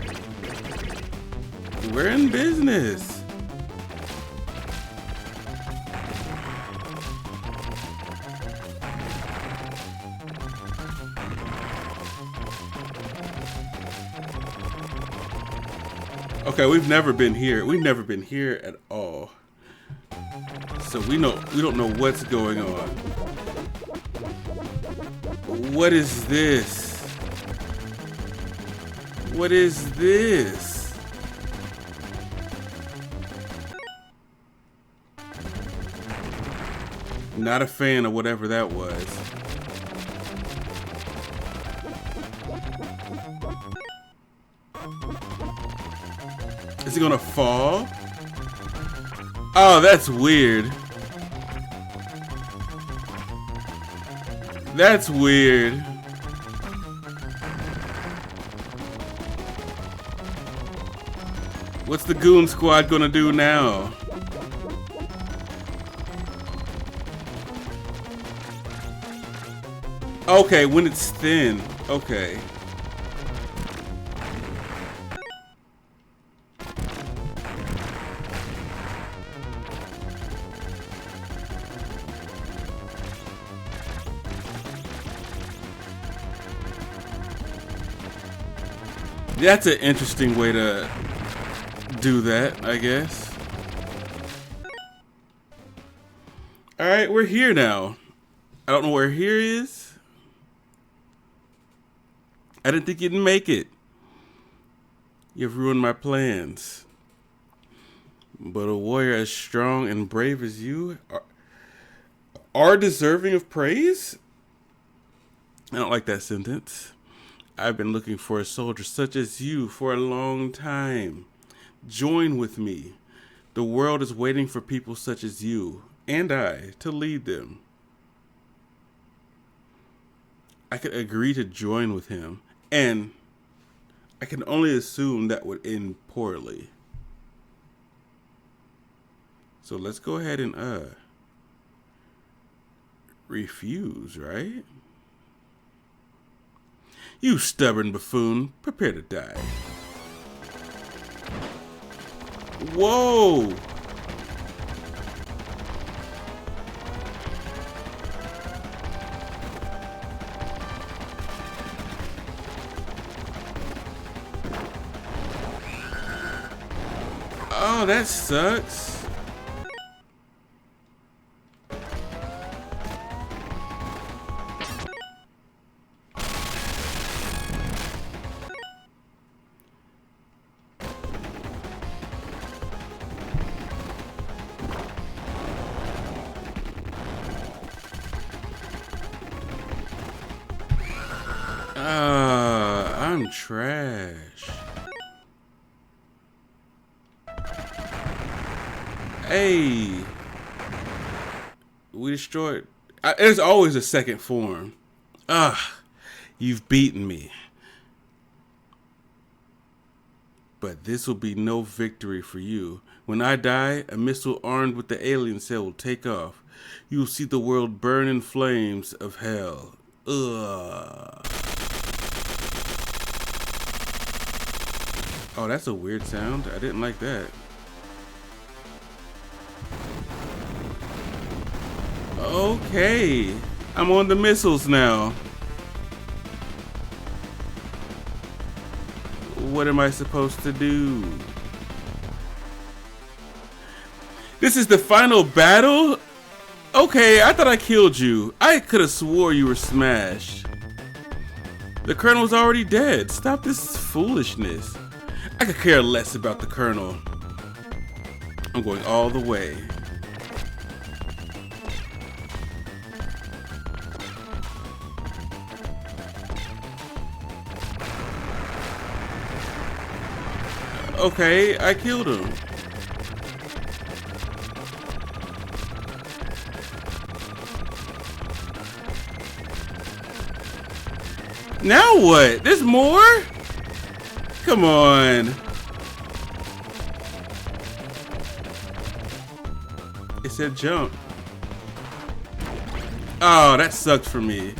We're in business. Okay, we've never been here. We've never been here at all. So we don't know what's going on. What is this? What is this? Not a fan of whatever that was. Is he gonna fall? Oh, that's weird. That's weird. What's the goon squad gonna do now? Okay, when it's thin. Okay. That's an interesting way to do that, I guess. Alright, we're here now. I don't know where here is. I didn't think you'd make it. You've ruined my plans. But a warrior as strong and brave as you are deserving of praise? I don't like that sentence. I've been looking for a soldier such as you for a long time. Join with me. The world is waiting for people such as you and I to lead them. I could agree to join with him, and I can only assume that would end poorly. So let's go ahead and refuse, right? You stubborn buffoon, prepare to die. Whoa! Oh, that sucks. I'm trash. Hey, we destroyed. There's always a second form. You've beaten me. But this will be no victory for you. When I die, a missile armed with the alien cell will take off. You will see the world burn in flames of hell. Ugh. Oh, that's a weird sound. I didn't like that. Okay. I'm on the missiles now. What am I supposed to do? This is the final battle? Okay, I thought I killed you. I could have swore you were smashed. The colonel's already dead. Stop this foolishness. I could care less about the colonel. I'm going all the way. Okay, I killed him. Now what? There's more? Come on. It said jump. Oh, that sucked for me.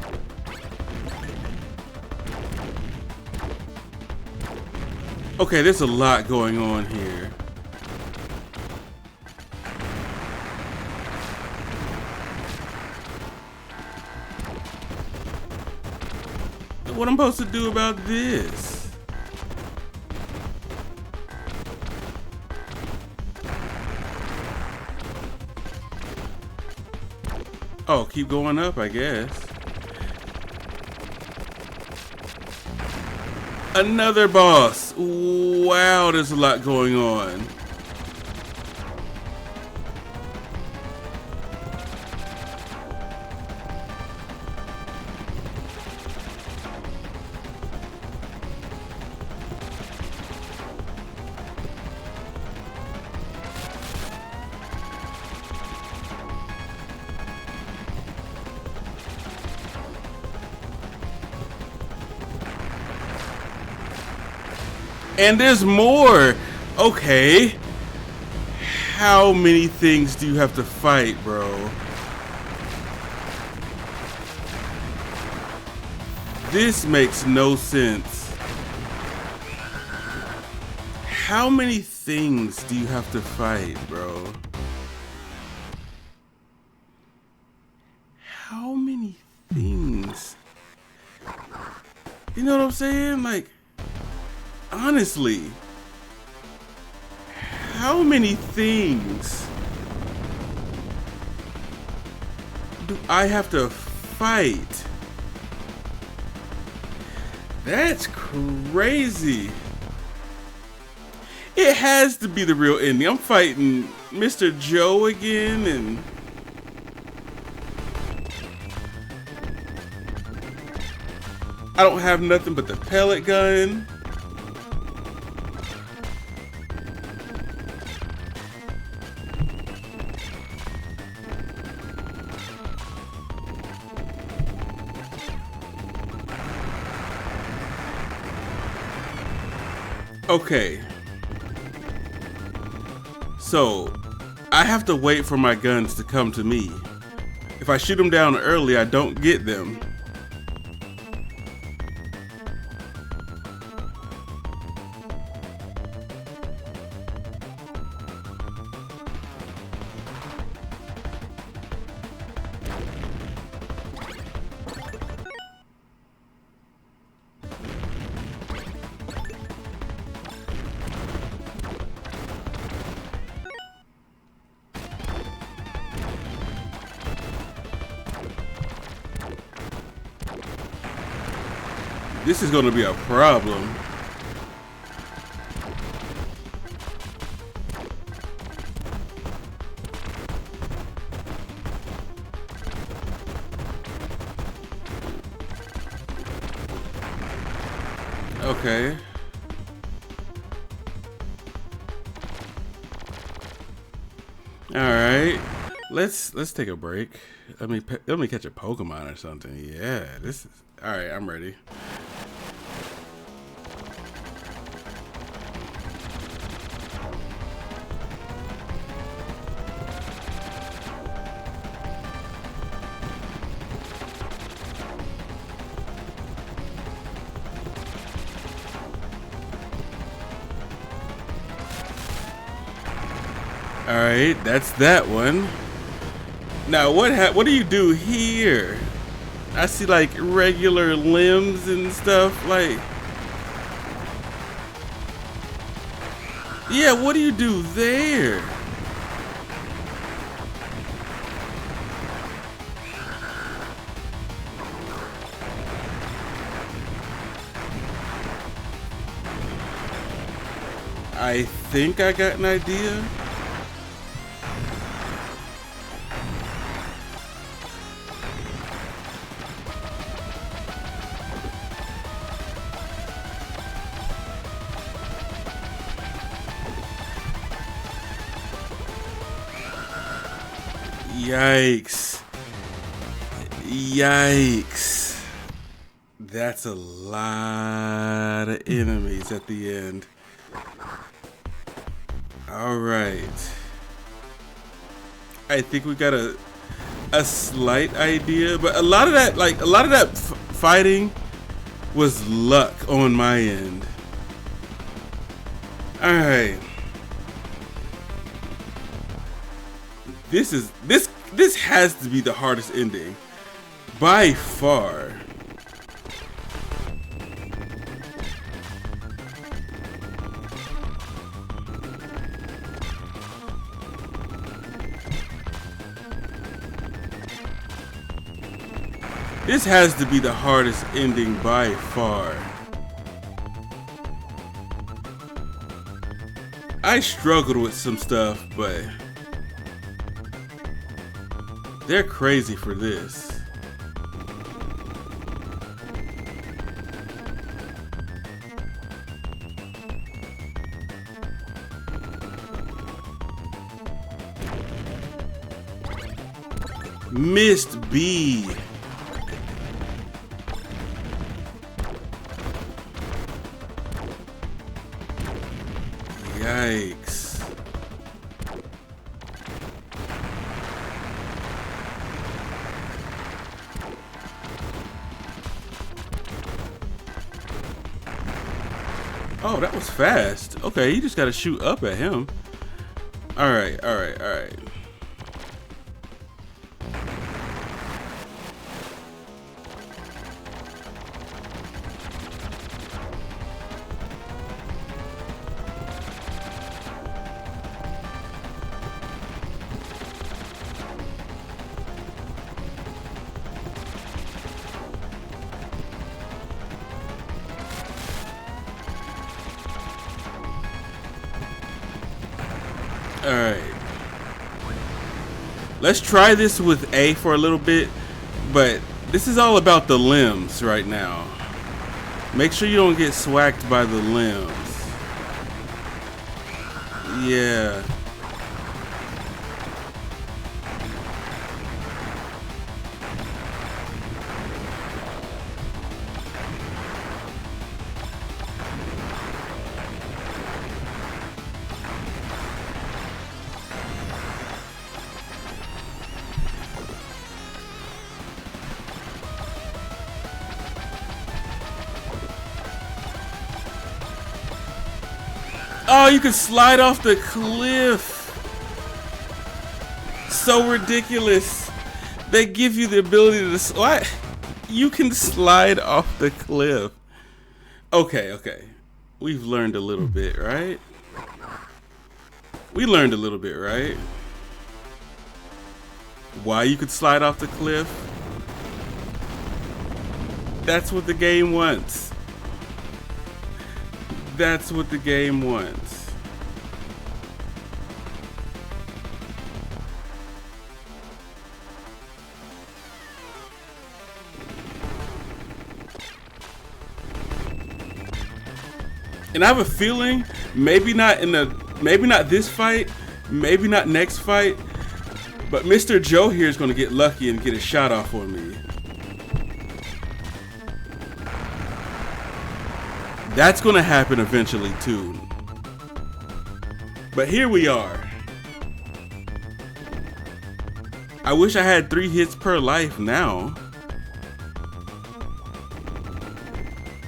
Okay, there's a lot going on here. What I'm supposed to do about this? Oh, keep going up, I guess. Another boss. Wow, there's a lot going on. And there's more. Okay. How many things do you have to fight, bro? This makes no sense. How many things do you have to fight, bro? How many things? You know what I'm saying? Like, honestly, how many things? do I have to fight? That's crazy. It has to be the real ending. I'm fighting Mr. Joe again, and I don't have nothing but the pellet gun. Okay. So, I have to wait for my guns to come to me. If I shoot them down early, I don't get them. This is gonna be a problem. Okay. All right. Let's take a break. Let me catch a Pokemon or something. Yeah, this is all right. I'm ready. All right, that's that one. Now, what do you do here? I see like regular limbs and stuff. Like, yeah, what do you do there? I think I got an idea. Yikes. Yikes. That's a lot of enemies at the end. All right. I think we got a slight idea, but a lot of that fighting was luck on my end. All right. This has to be the hardest ending by far. This has to be the hardest ending by far. I struggled with some stuff, but they're crazy for this. Missed B. Yikes. Oh, that was fast. Okay, you just gotta shoot up at him. Alright, alright, alright. Alright. Let's try this with A for a little bit, but this is all about the limbs right now. Make sure you don't get swacked by the limbs. Yeah. Oh, you can slide off the cliff. So ridiculous. They give you the ability to slide. You can slide off the cliff. Okay, okay. We've learned a little bit, right? We learned a little bit, right? Why you could slide off the cliff? That's what the game wants. That's what the game wants. And I have a feeling, maybe not this fight, maybe not next fight, but Mr. Joe here is going to get lucky and get a shot off on me. That's gonna happen eventually too. But here we are. I wish I had 3 hits per life now.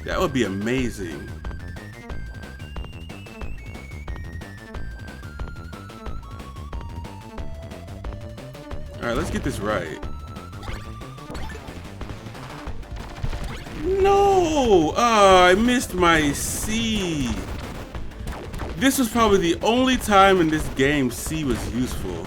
That would be amazing. Alright, let's get this right. No! I missed my C. This was probably the only time in this game C was useful.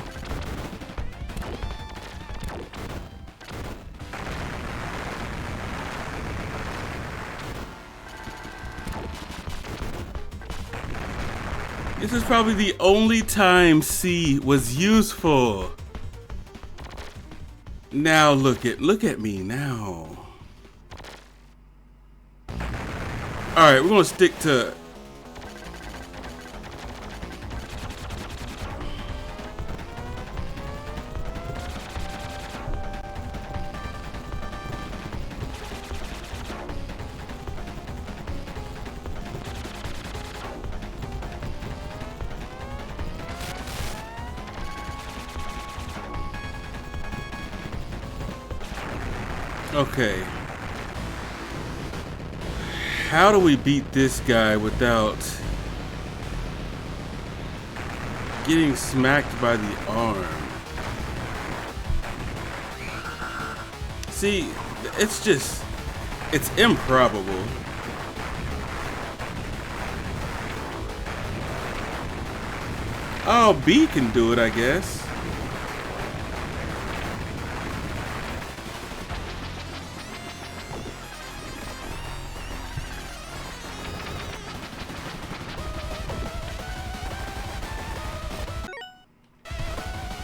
This is probably the only time C was useful. Now look at me now. Alright, we're gonna stick to... Okay. How do we beat this guy without getting smacked by the arm? See, it's improbable. Oh, B can do it, I guess.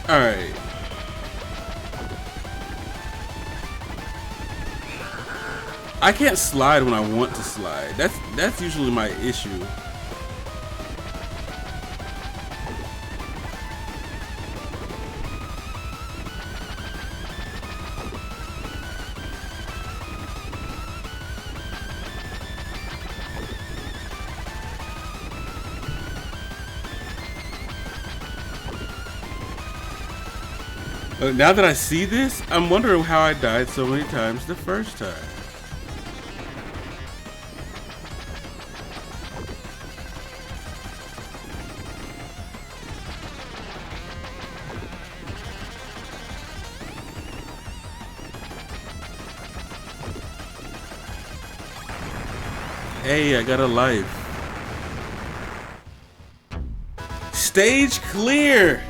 Alright. I can't slide when I want to slide. That's usually my issue. Now that I see this, I'm wondering how I died so many times the first time. Hey, I got a life. Stage clear!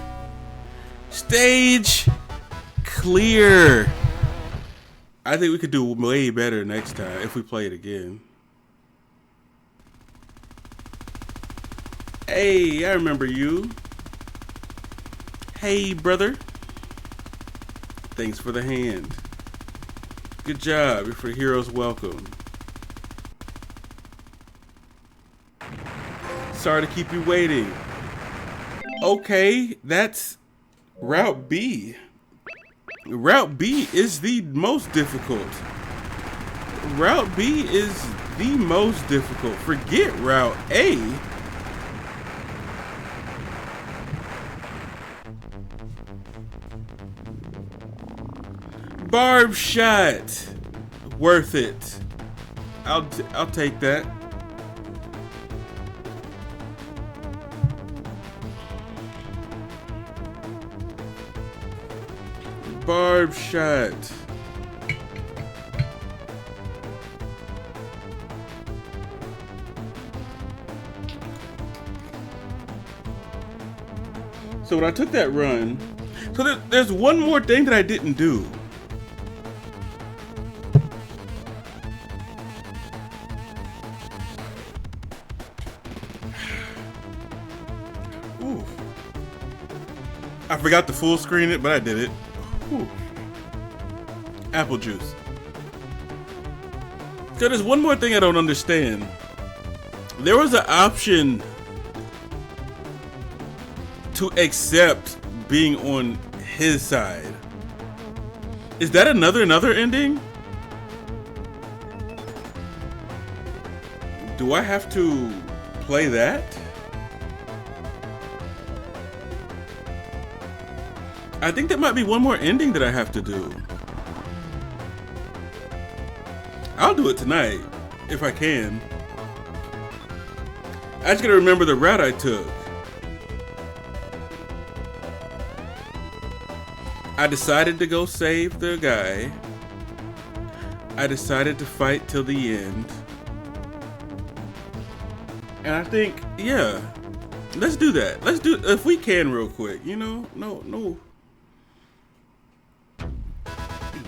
Stage clear! I think we could do way better next time if we play it again. Hey, I remember you. Hey, brother. Thanks for the hand. Good job. You're for heroes welcome. Sorry to keep you waiting. Okay, that's Route B. Route B is the most difficult. Route B is the most difficult. Forget Route A. Barb shot. Worth it. I'll take that. Barb shot. So when I took that run, so there's one more thing that I didn't do. Ooh. I forgot to full screen it, but I did it. Ooh. Apple juice. So there's one more thing I don't understand. There was an option to accept being on his side. Is that another ending? Do I have to play that? I think there might be one more ending that I have to do. I'll do it tonight, if I can. I just gotta remember the route I took. I decided to go save the guy. I decided to fight till the end. And I think, yeah, let's do that. Let's do it if we can real quick, you know? No.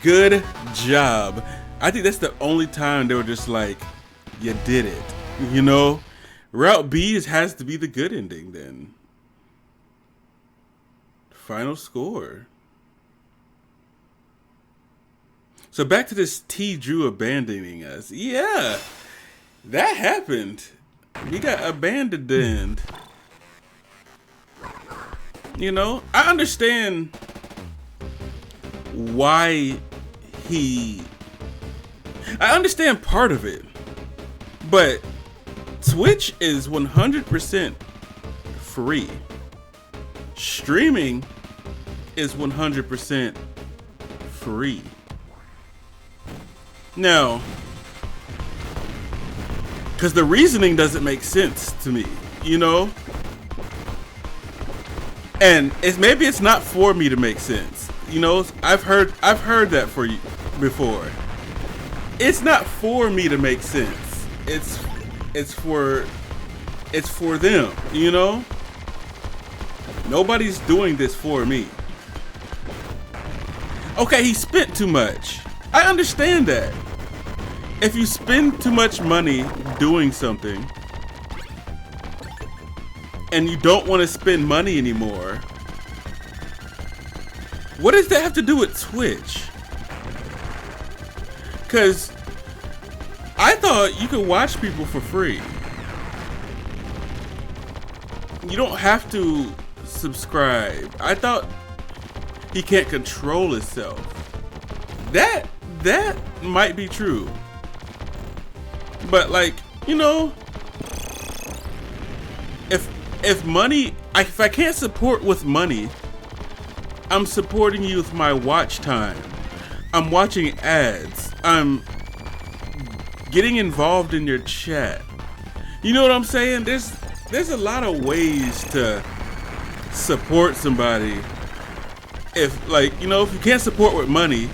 Good job. I think that's the only time they were just like, you did it, you know? Route B has to be the good ending then. Final score. So back to this T. Drew abandoning us. Yeah, that happened. He got abandoned. You know, I understand why I understand part of it, but Twitch is 100% free. Streaming is 100% free. Now, because the reasoning doesn't make sense to me, you know? And maybe it's not for me to make sense. You know, I've heard that for you before. It's not for me to make sense. It's for them, you know? Nobody's doing this for me. Okay, he spent too much. I understand that. If you spend too much money doing something and you don't want to spend money anymore, what does that have to do with Twitch? Because I thought you could watch people for free. You don't have to subscribe. I thought he can't control himself. That might be true. But like, you know, if money, if I can't support with money, I'm supporting you with my watch time. I'm watching ads. I'm getting involved in your chat. You know what I'm saying? There's a lot of ways to support somebody. If like, you know, if you can't support with money,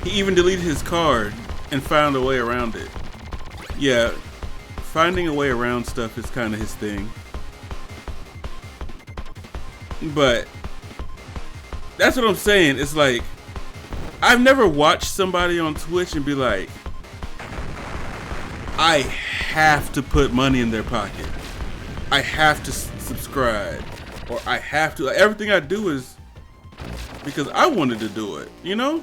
he even deleted his card and found a way around it. Yeah, finding a way around stuff is kind of his thing. But that's what I'm saying. It's like, I've never watched somebody on Twitch and be like, I have to put money in their pocket. I have to subscribe. or I have to. Like, everything I do is because I wanted to do it, you know?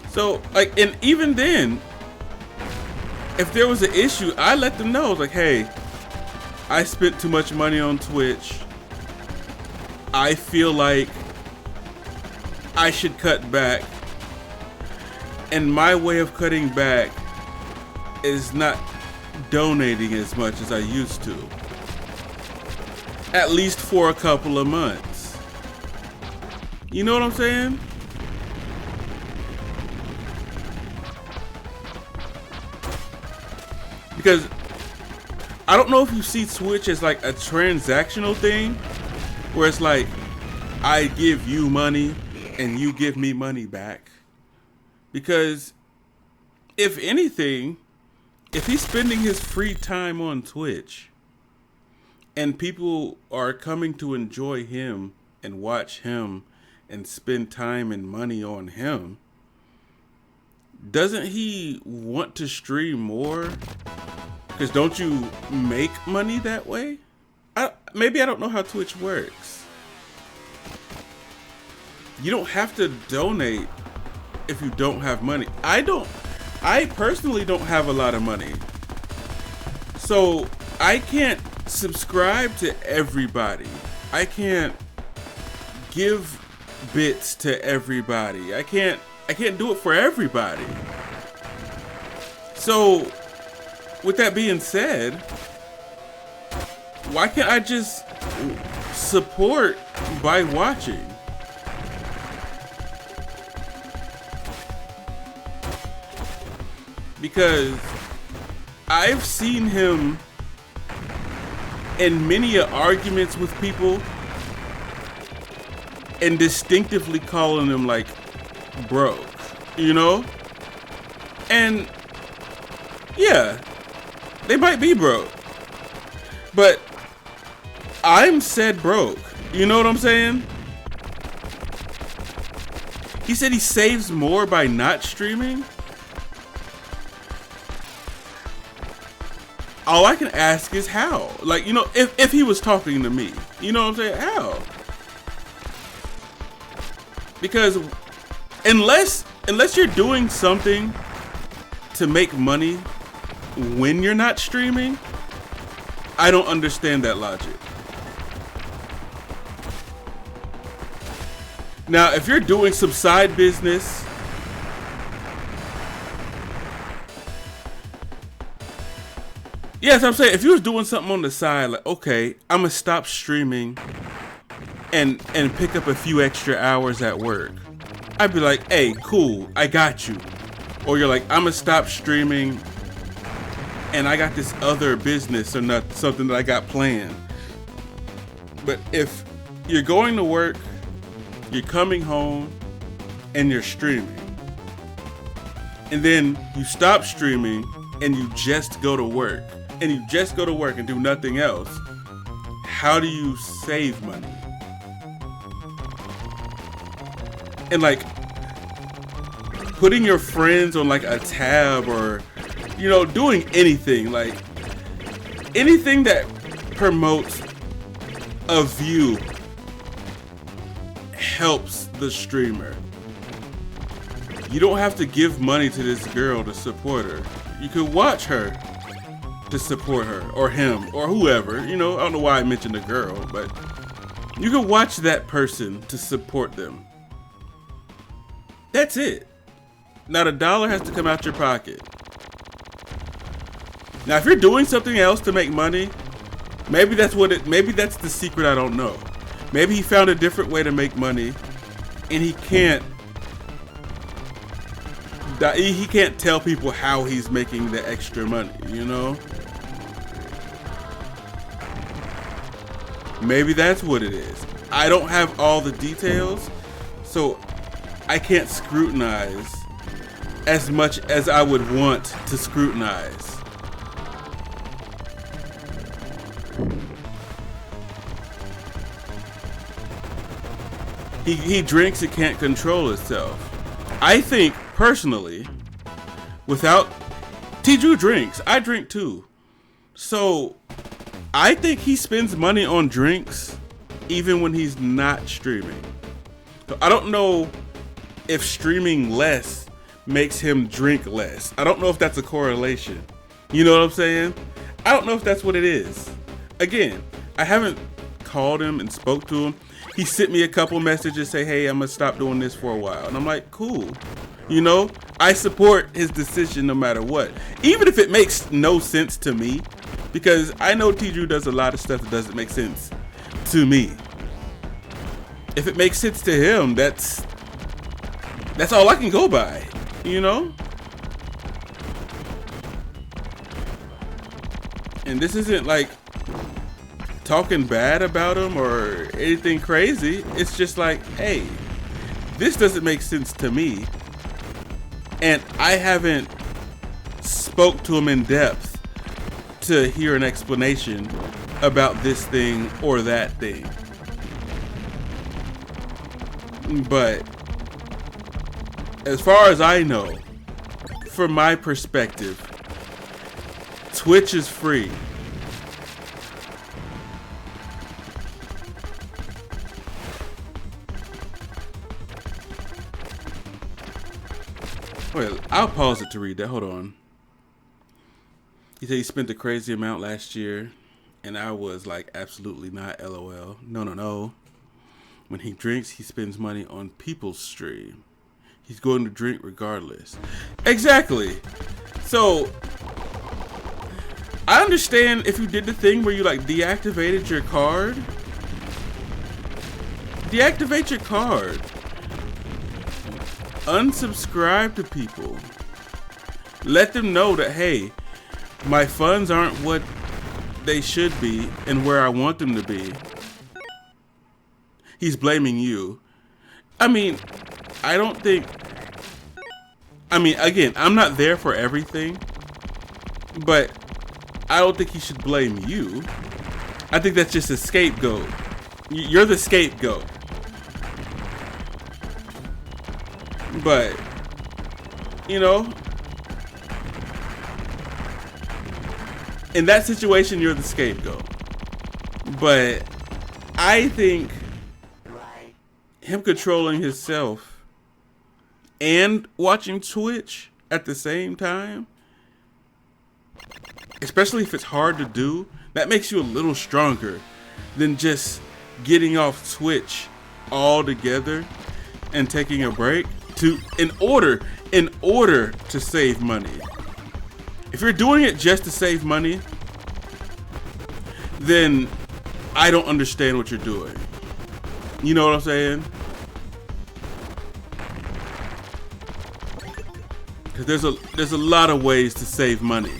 So, like, and even then, if there was an issue, I let them know, like, hey, I spent too much money on Twitch. I feel like I should cut back. And my way of cutting back is not donating as much as I used to. At least for a couple of months. You know what I'm saying? Because I don't know if you see Twitch as like a transactional thing, where it's like, I give you money and you give me money back. Because if anything, if he's spending his free time on Twitch and people are coming to enjoy him and watch him and spend time and money on him, doesn't he want to stream more? Because don't you make money that way? Maybe I don't know how Twitch works. You don't have to donate if you don't have money. I personally don't have a lot of money. So I can't subscribe to everybody. I can't give bits to everybody. I can't do it for everybody. So with that being said, why can't I just support by watching? Because I've seen him in many arguments with people and distinctively calling them like broke, you know? And yeah, they might be broke, but I'm said broke. You know what I'm saying? He said he saves more by not streaming. All I can ask is how. Like, you know, if he was talking to me, you know what I'm saying? How? Because unless you're doing something to make money when you're not streaming, I don't understand that logic. Now, if you're doing some side business, yes, I'm saying if you was doing something on the side, like, okay, I'm gonna stop streaming and pick up a few extra hours at work, I'd be like, hey, cool, I got you. Or you're like, I'm gonna stop streaming and I got this other business or not something that I got planned. But if you're going to work, you're coming home, and you're streaming, and then you stop streaming and you just go to work, and do nothing else, how do you save money? And like putting your friends on like a tab, or, you know, doing anything, like anything that promotes a view helps the streamer. You don't have to give money to this girl to support her. You could watch her to support her, or him, or whoever. You know, I don't know why I mentioned a girl, but you can watch that person to support them. That's it. Not a dollar has to come out your pocket. Now, if you're doing something else to make money, maybe that's the secret, I don't know. Maybe he found a different way to make money, and he can't tell people how he's making the extra money, you know? Maybe that's what it is. I don't have all the details, so I can't scrutinize as much as I would want to scrutinize. He drinks and can't control himself. I think, personally, without... T. Drew drinks. I drink too. So, I think he spends money on drinks even when he's not streaming. So I don't know if streaming less makes him drink less. I don't know if that's a correlation. You know what I'm saying? I don't know if that's what it is. Again, I haven't called him and spoke to him. He sent me a couple messages, say, hey, I'm gonna stop doing this for a while. And I'm like, cool. You know, I support his decision no matter what. Even if it makes no sense to me, because I know T. Drew does a lot of stuff that doesn't make sense to me. If it makes sense to him, that's all I can go by, you know? And this isn't like talking bad about him or anything crazy. It's just like, hey, this doesn't make sense to me. And I haven't spoke to him in depth to hear an explanation about this thing or that thing. But as far as I know, from my perspective, Twitch is free. Wait, I'll pause it to read that. Hold on. He said he spent a crazy amount last year, and I was like, absolutely not, LOL. No. When he drinks, he spends money on people's stream. He's going to drink regardless. Exactly. So, I understand if you did the thing where you like deactivated your card. Deactivate your card. Unsubscribe to people. Let them know that, hey, my funds aren't what they should be and where I want them to be. He's blaming you. I mean, I don't think... I mean, again, I'm not there for everything, but I don't think he should blame you. I think that's just a scapegoat. You're the scapegoat. But, you know, in that situation, you're the scapegoat. But I think him controlling himself and watching Twitch at the same time, especially if it's hard to do, that makes you a little stronger than just getting off Twitch altogether and taking a break in order to save money. If you're doing it just to save money, then I don't understand what you're doing. You know what I'm saying? Because there's a lot of ways to save money.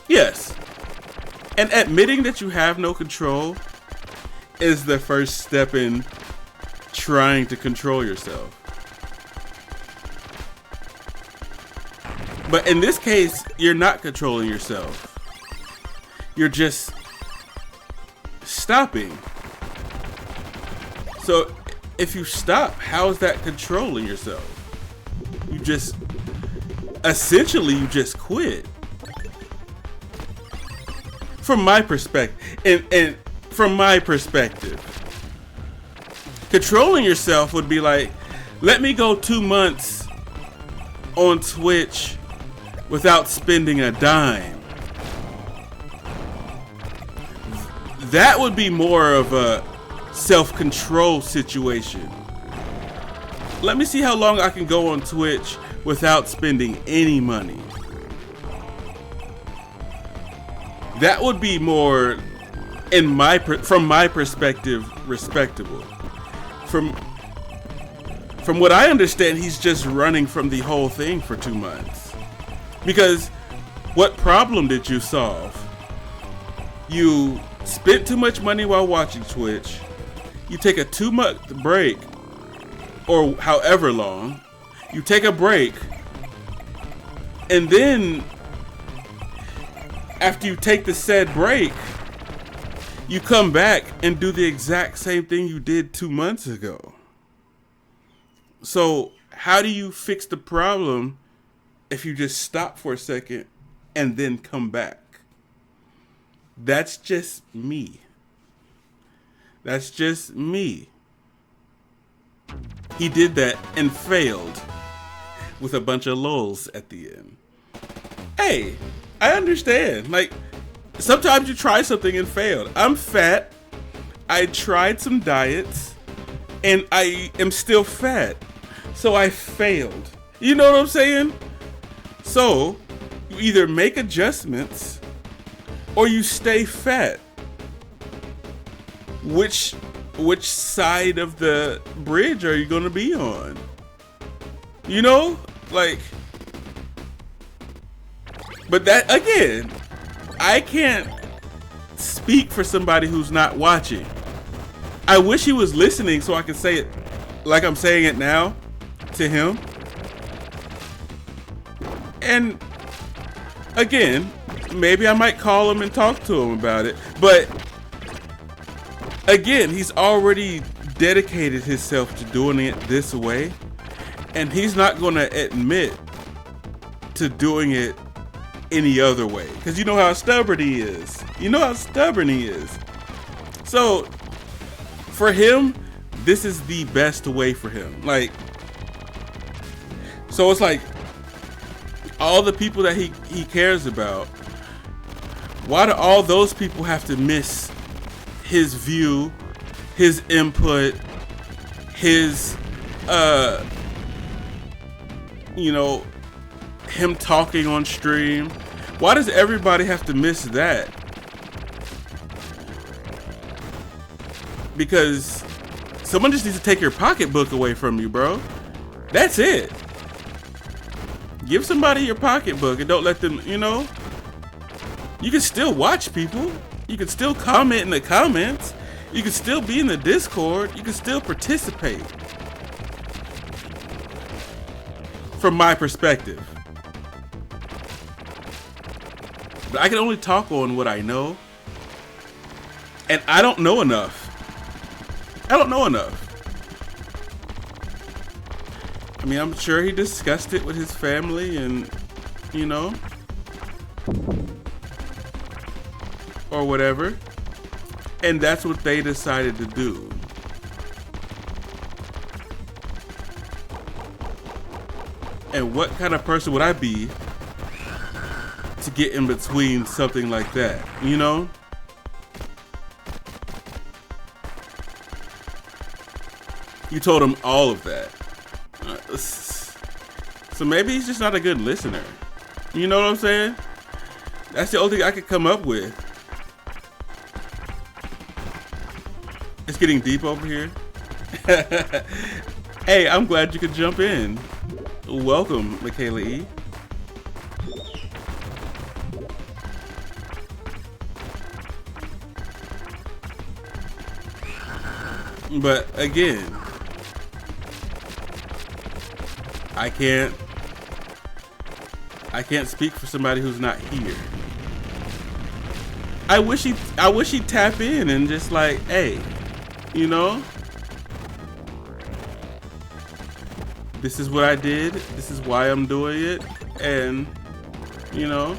Yes. And admitting that you have no control is the first step in trying to control yourself. But in this case, you're not controlling yourself. You're just stopping. So if you stop, how is that controlling yourself? You just, essentially, you just quit. From my perspective, and from my perspective, controlling yourself would be like, let me go 2 months on Twitch without spending a dime. That would be more of a self-control situation. Let me see how long I can go on Twitch without spending any money. That would be more, from my perspective, respectable. From what I understand, he's just running from the whole thing for 2 months. Because what problem did you solve? You spent too much money while watching Twitch. You take a 2-month break, or however long. You take a break, and then after you take the said break, you come back and do the exact same thing you did 2 months ago. So how do you fix the problem if you just stop for a second and then come back? That's just me. That's just me. He did that and failed with a bunch of lulls at the end. Hey, I understand. Like, sometimes you try something and failed. I'm fat. I tried some diets and I am still fat. So I failed. You know what I'm saying? So you either make adjustments or you stay fat. Which side of the bridge are you gonna be on? You know? Like, but that, again, I can't speak for somebody who's not watching. I wish he was listening so I could say it like I'm saying it now to him. And again, maybe I might call him and talk to him about it. But again, he's already dedicated himself to doing it this way. And he's not going to admit to doing it any other way. Because you know how stubborn he is. You know how stubborn he is. So for him, this is the best way for him. Like, so it's like all the people that he cares about, why do all those people have to miss his view, his input, his you know, him talking on stream? Why does everybody have to miss that? Because someone just needs to take your pocketbook away from you, bro. That's it. Give somebody your pocketbook and don't let them, you know. You can still watch people. You can still comment in the comments. You can still be in the Discord. You can still participate. From my perspective. But I can only talk on what I know. And I don't know enough. I don't know enough. I mean, I'm sure he discussed it with his family and, you know, or whatever. And that's what they decided to do. And what kind of person would I be to get in between something like that, you know? You told him all of that. So maybe he's just not a good listener. You know what I'm saying? That's the only thing I could come up with. It's getting deep over here. Hey, I'm glad you could jump in. Welcome, Michaela E. But again, I can't speak for somebody who's not here. I wish he'd tap in and just like, hey, you know, this is what I did. This is why I'm doing it. And, you know,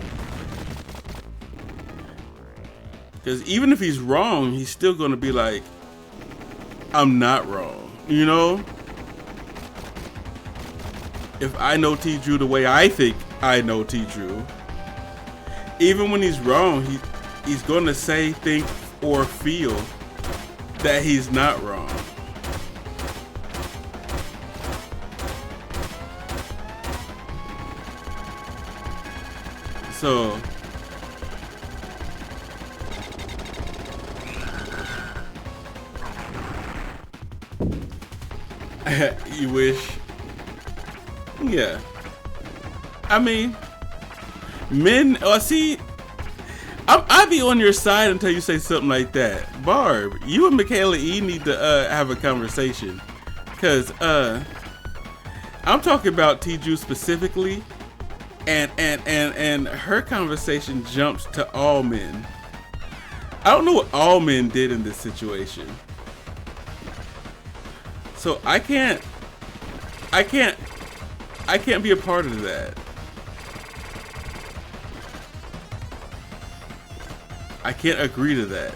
because even if he's wrong, he's still going to be like, I'm not wrong, you know? If I know T. Drew the way I think I know T. Drew, even when he's wrong, he's going to say, think, or feel that he's not wrong. So you wish. Yeah. I mean, men, see, I be on your side until you say something like that. Barb, you and Michaela E need to have a conversation. Cause I'm talking about T. Drew specifically, and her conversation jumps to all men. I don't know what all men did in this situation. So I can't be a part of that. I can't agree to that.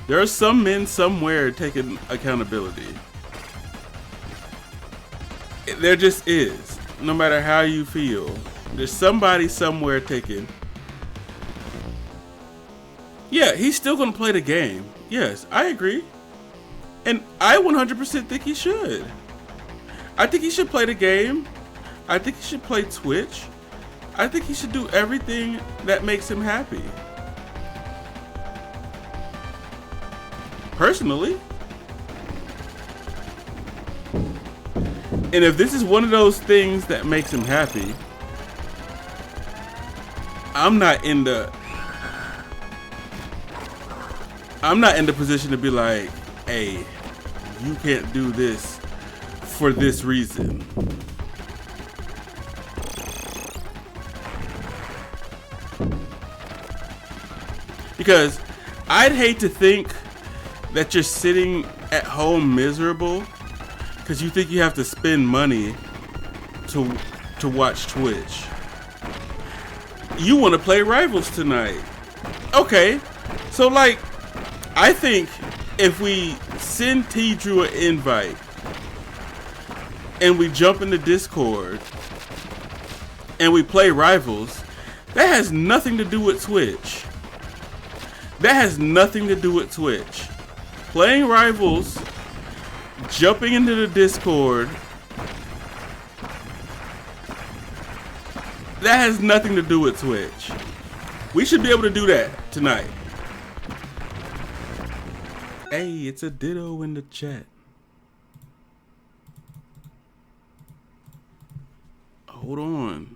There are some men somewhere taking accountability. There just is. No matter how you feel, there's somebody somewhere taking. Yeah, he's still gonna play the game. Yes, I agree. And I 100% think he should. I think he should play the game. I think he should play Twitch. I think he should do everything that makes him happy. Personally. And if this is one of those things that makes him happy, I'm not in the position to be like, hey, you can't do this for this reason. Because I'd hate to think that you're sitting at home miserable because you think you have to spend money to watch Twitch. You want to play Rivals tonight. Okay, so like, I think if we send T Drew an invite and we jump into Discord and we play Rivals, that has nothing to do with Twitch. That has nothing to do with Twitch. Playing Rivals, jumping into the Discord, that has nothing to do with Twitch. We should be able to do that tonight. Hey, it's a ditto in the chat. Hold on.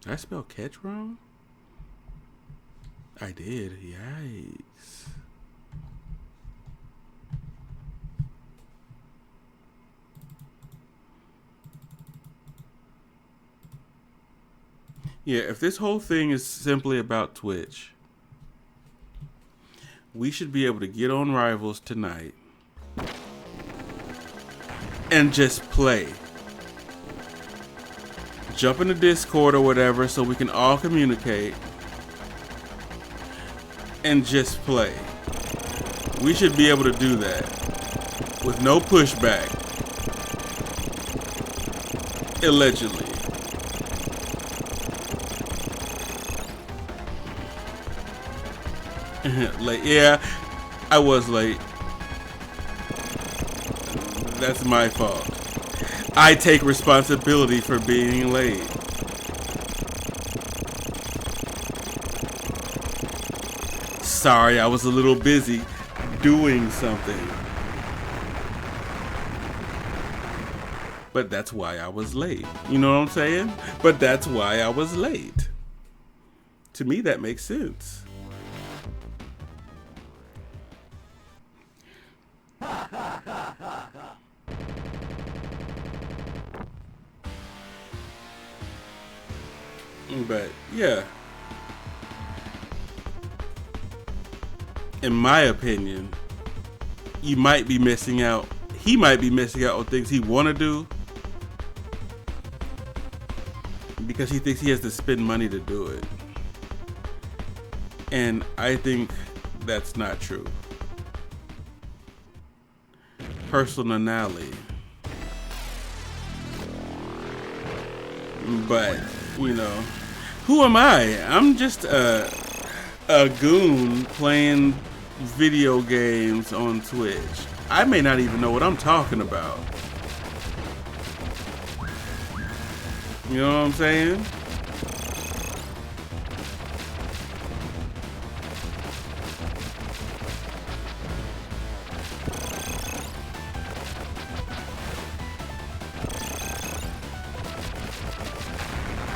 Did I spell catch wrong? I did. Yikes. Yeah, if this whole thing is simply about Twitch, we should be able to get on Rivals tonight and just play. Jump into Discord or whatever so we can all communicate and just play. We should be able to do that with no pushback. Allegedly. Late. Yeah, I was late. That's my fault. I take responsibility for being late. Sorry, I was a little busy doing something. But that's why I was late. You know what I'm saying? But that's why I was late. To me, that makes sense. But yeah, in my opinion, you might be missing out. He might be missing out on things he want to do because he thinks he has to spend money to do it. And I think that's not true. Personally. But, you know, who am I? I'm just a goon playing video games on Twitch. I may not even know what I'm talking about. You know what I'm saying?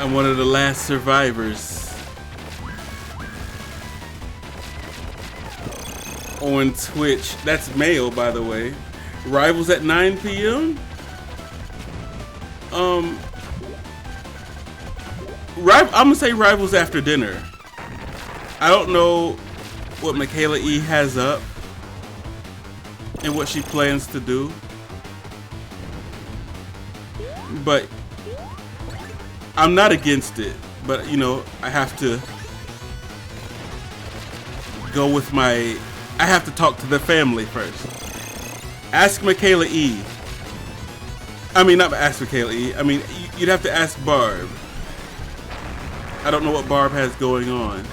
I'm one of the last survivors on Twitch. That's male, by the way. Rivals at 9 p.m. I'm gonna say Rivals after dinner. I don't know what Michaela E has up and what she plans to do, but I'm not against it, but you know, I have to go with my. I have to talk to the family first. Ask Michaela E. I mean, not ask Michaela E. I mean, you'd have to ask Barb. I don't know what Barb has going on.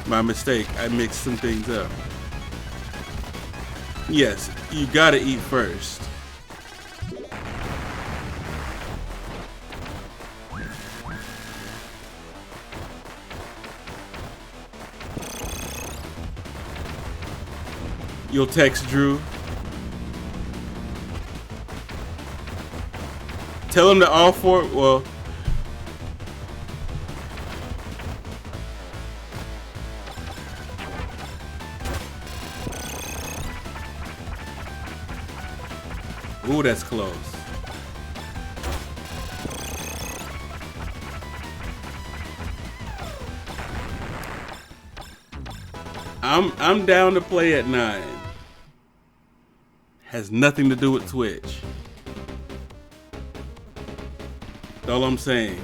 My mistake. I mixed some things up. Yes, you gotta eat first. You'll text Drew. Tell him to all four. Well, ooh, that's close. I'm down to play at 9. Has nothing to do with Twitch. That's all I'm saying.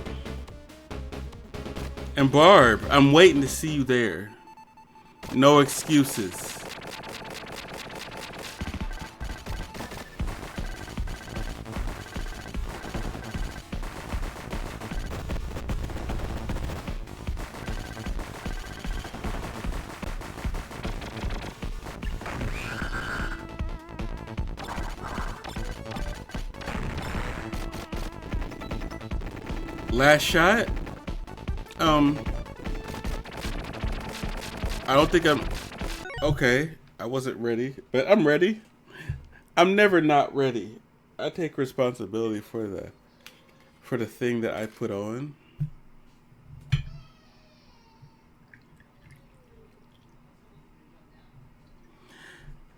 And Barb, I'm waiting to see you there. No excuses. Last shot? I don't think I'm... Okay, I wasn't ready, but I'm ready. I'm never not ready. I take responsibility for the thing that I put on.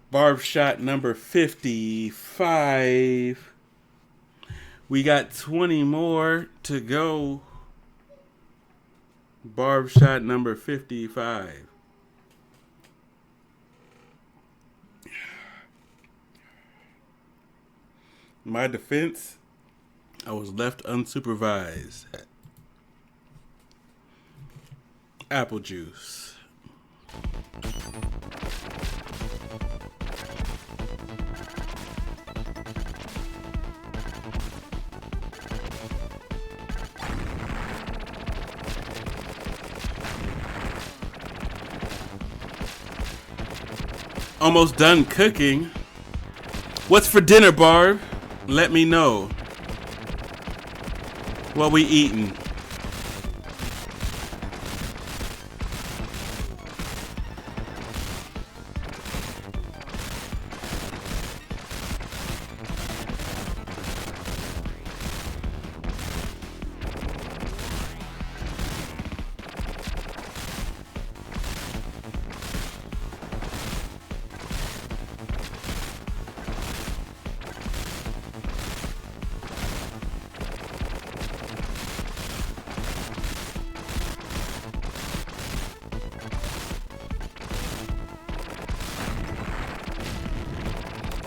Barb shot number 55. We got 20 more to go. Barb shot number 55. My defense, I was left unsupervised. Apple juice. Almost done cooking. What's for dinner, Barb? Let me know. What we eating?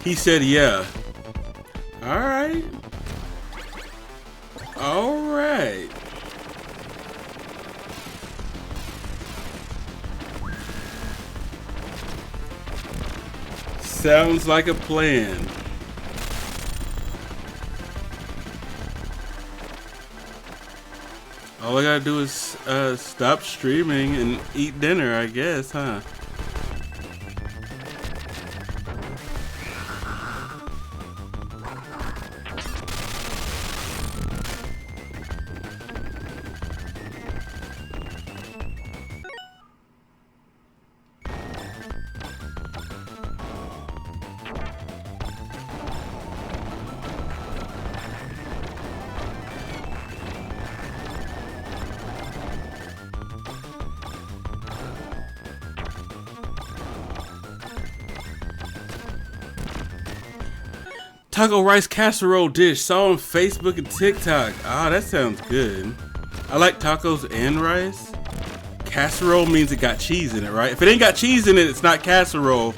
He said, yeah. All right. All right. Sounds like a plan. All I gotta do is stop streaming and eat dinner, I guess, huh? Taco rice casserole dish. Saw on Facebook and TikTok. Ah, that sounds good. I like tacos and rice. Casserole means it got cheese in it, right? If it ain't got cheese in it, it's not casserole.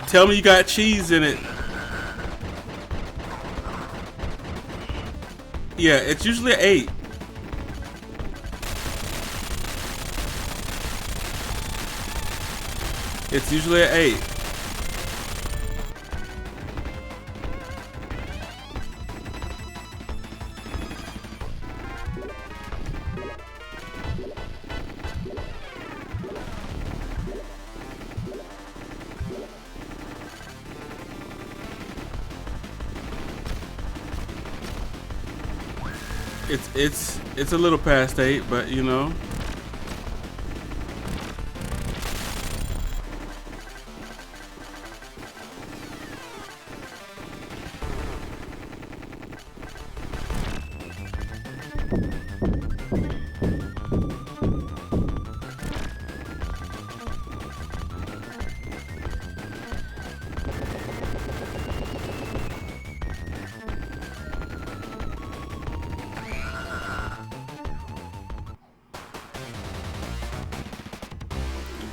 Tell me you got cheese in it. Yeah, it's usually an 8. It's usually an 8. It's a little past 8, but you know.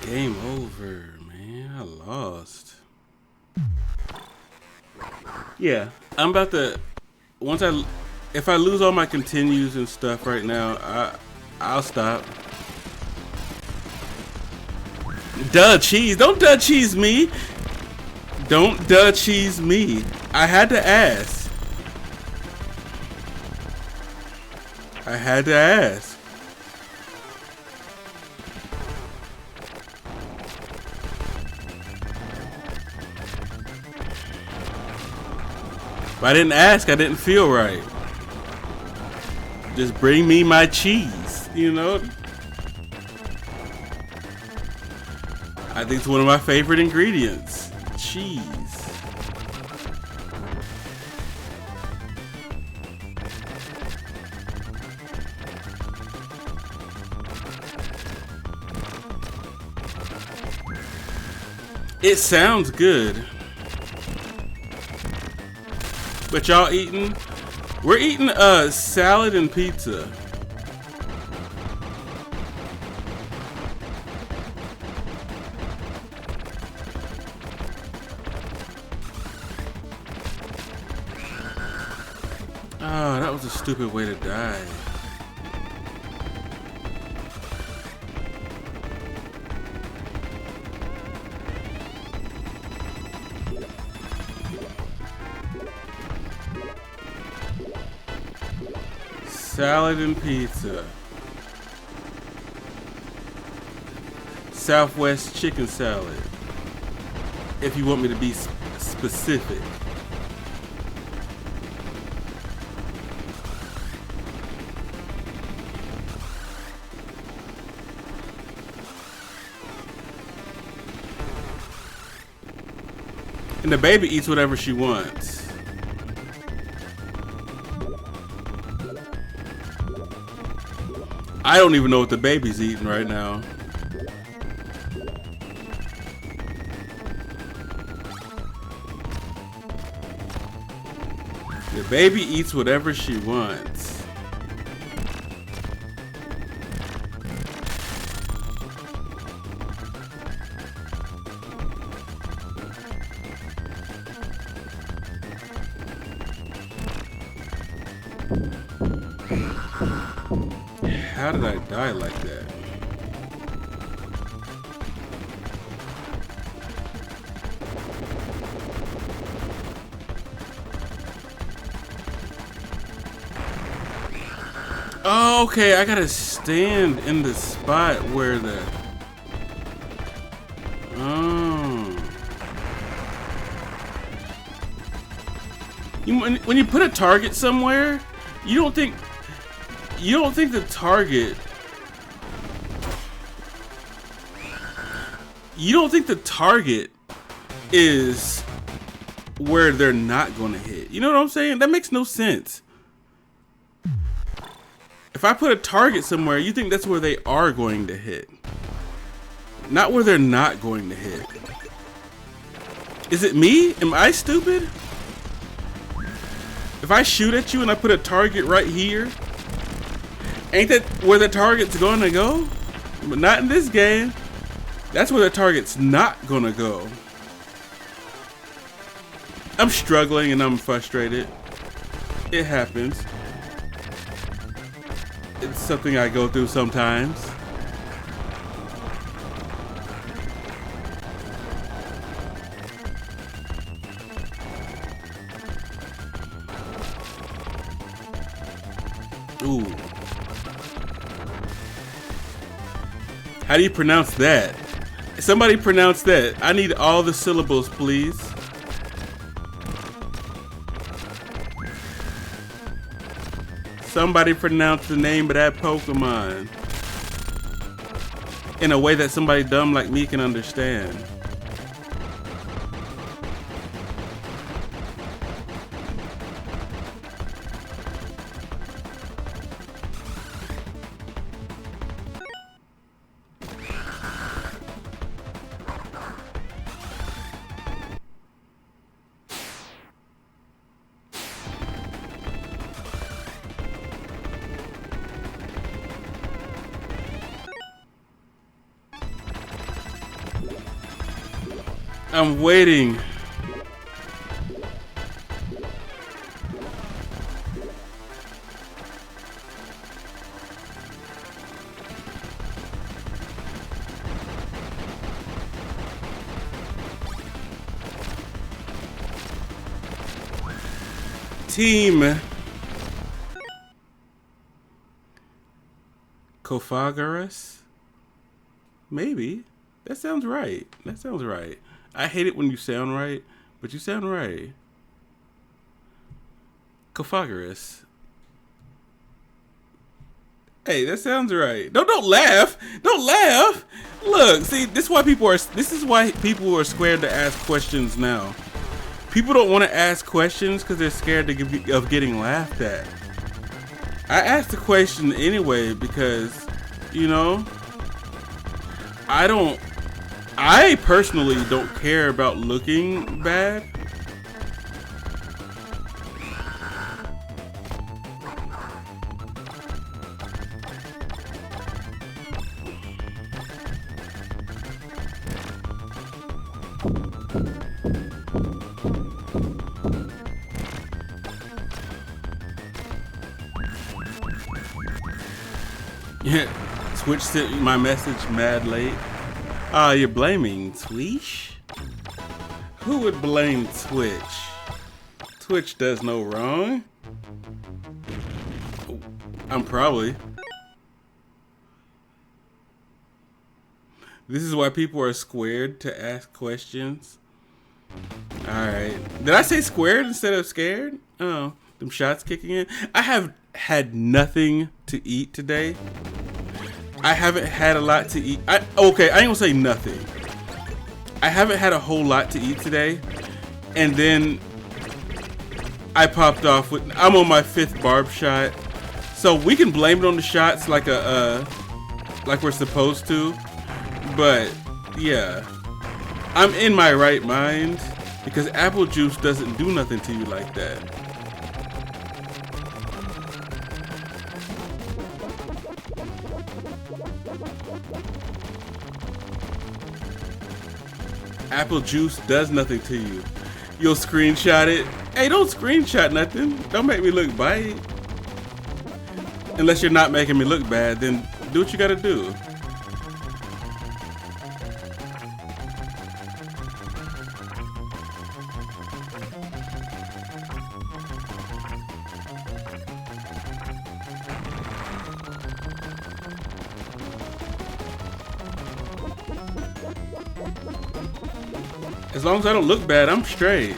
Game over, man. I lost. Yeah, I'm about to. If I lose all my continues and stuff right now, I'll stop. Duh cheese! Don't duh cheese me! Don't duh cheese me! I had to ask. I had to ask. If I didn't ask, I didn't feel right. Just bring me my cheese, you know? I think it's one of my favorite ingredients. Cheese. It sounds good. But y'all eating? We're eating salad and pizza. Oh, that was a stupid way to die. Salad and pizza. Southwest chicken salad. If you want me to be specific. And the baby eats whatever she wants. I don't even know what the baby's eating right now. The baby eats whatever she wants. How did I die like that? Oh, okay, I gotta stand in the spot where the... Oh. When you put a target somewhere, you don't think the target... You don't think the target is where they're not going to hit. You know what I'm saying? That makes no sense. If I put a target somewhere, you think that's where they are going to hit. Not where they're not going to hit. Is it me? Am I stupid? If I shoot at you and I put a target right here, ain't that where the target's going to go? But not in this game. That's where the target's not going to go. I'm struggling and I'm frustrated. It happens. It's something I go through sometimes. Ooh. How do you pronounce that? Somebody pronounce that. I need all the syllables, please. Somebody pronounce the name of that Pokemon in a way that somebody dumb like me can understand. I'm waiting. Team Cophagarus? Maybe. That sounds right. That sounds right. I hate it when you sound right, but you sound right. Cophagarus. Hey, that sounds right. Don't laugh. Don't laugh. Look, see, this is why people are scared to ask questions now. People don't want to ask questions because they're scared of getting laughed at. I asked the question anyway because, you know, I personally don't care about looking bad. Yeah, Twitch sent my message mad late. You're blaming Twitch? Who would blame Twitch? Twitch does no wrong. I'm probably. This is why people are scared to ask questions. Alright. Did I say squared instead of scared? Oh, them shots kicking in. I have had nothing to eat today. I haven't had a lot to eat. Okay, I ain't gonna say nothing. I haven't had a whole lot to eat today. And then I popped off with, I'm on my 5th barb shot. So we can blame it on the shots like we're supposed to. But yeah, I'm in my right mind because apple juice doesn't do nothing to you like that. Apple juice does nothing to you. You'll screenshot it. Hey, don't screenshot nothing. Don't make me look bad. Unless you're not making me look bad, then do what you gotta do. As long as I don't look bad, I'm straight.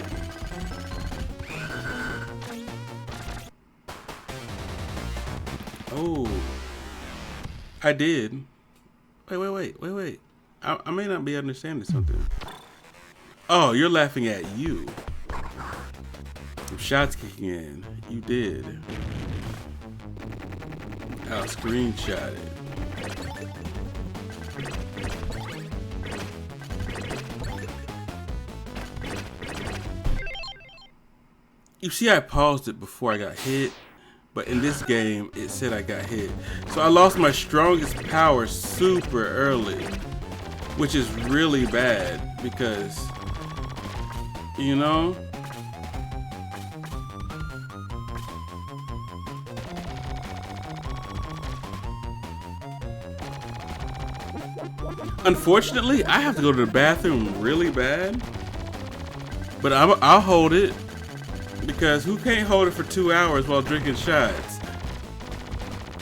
Oh, I did. Wait. I may not be understanding something. Oh, you're laughing at you. Some shots kicking in. You did. I'll screenshot it. You see, I paused it before I got hit, but in this game, it said I got hit. So I lost my strongest power super early, which is really bad because, you know, Unfortunately, I have to go to the bathroom really bad. But I'll hold it. Because who can't hold it for 2 hours while drinking shots?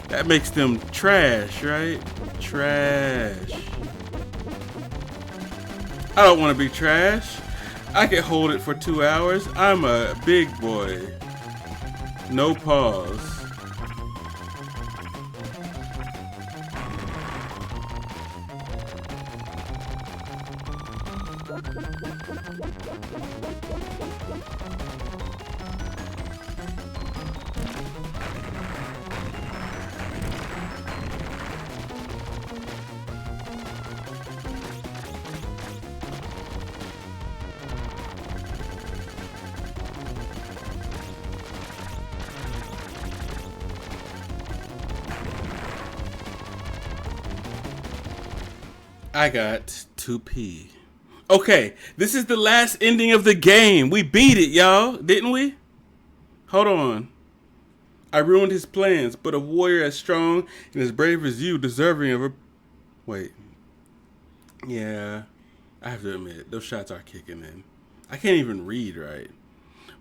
That makes them trash, right? Trash. I don't want to be trash. I can hold it for 2 hours. I'm a big boy. No pause. I got 2P. Okay, this is the last ending of the game. We beat it, y'all, didn't we? Hold on. I ruined his plans, but a warrior as strong and as brave as you, deserving of a... Wait. Yeah, I have to admit, those shots are kicking in. I can't even read right.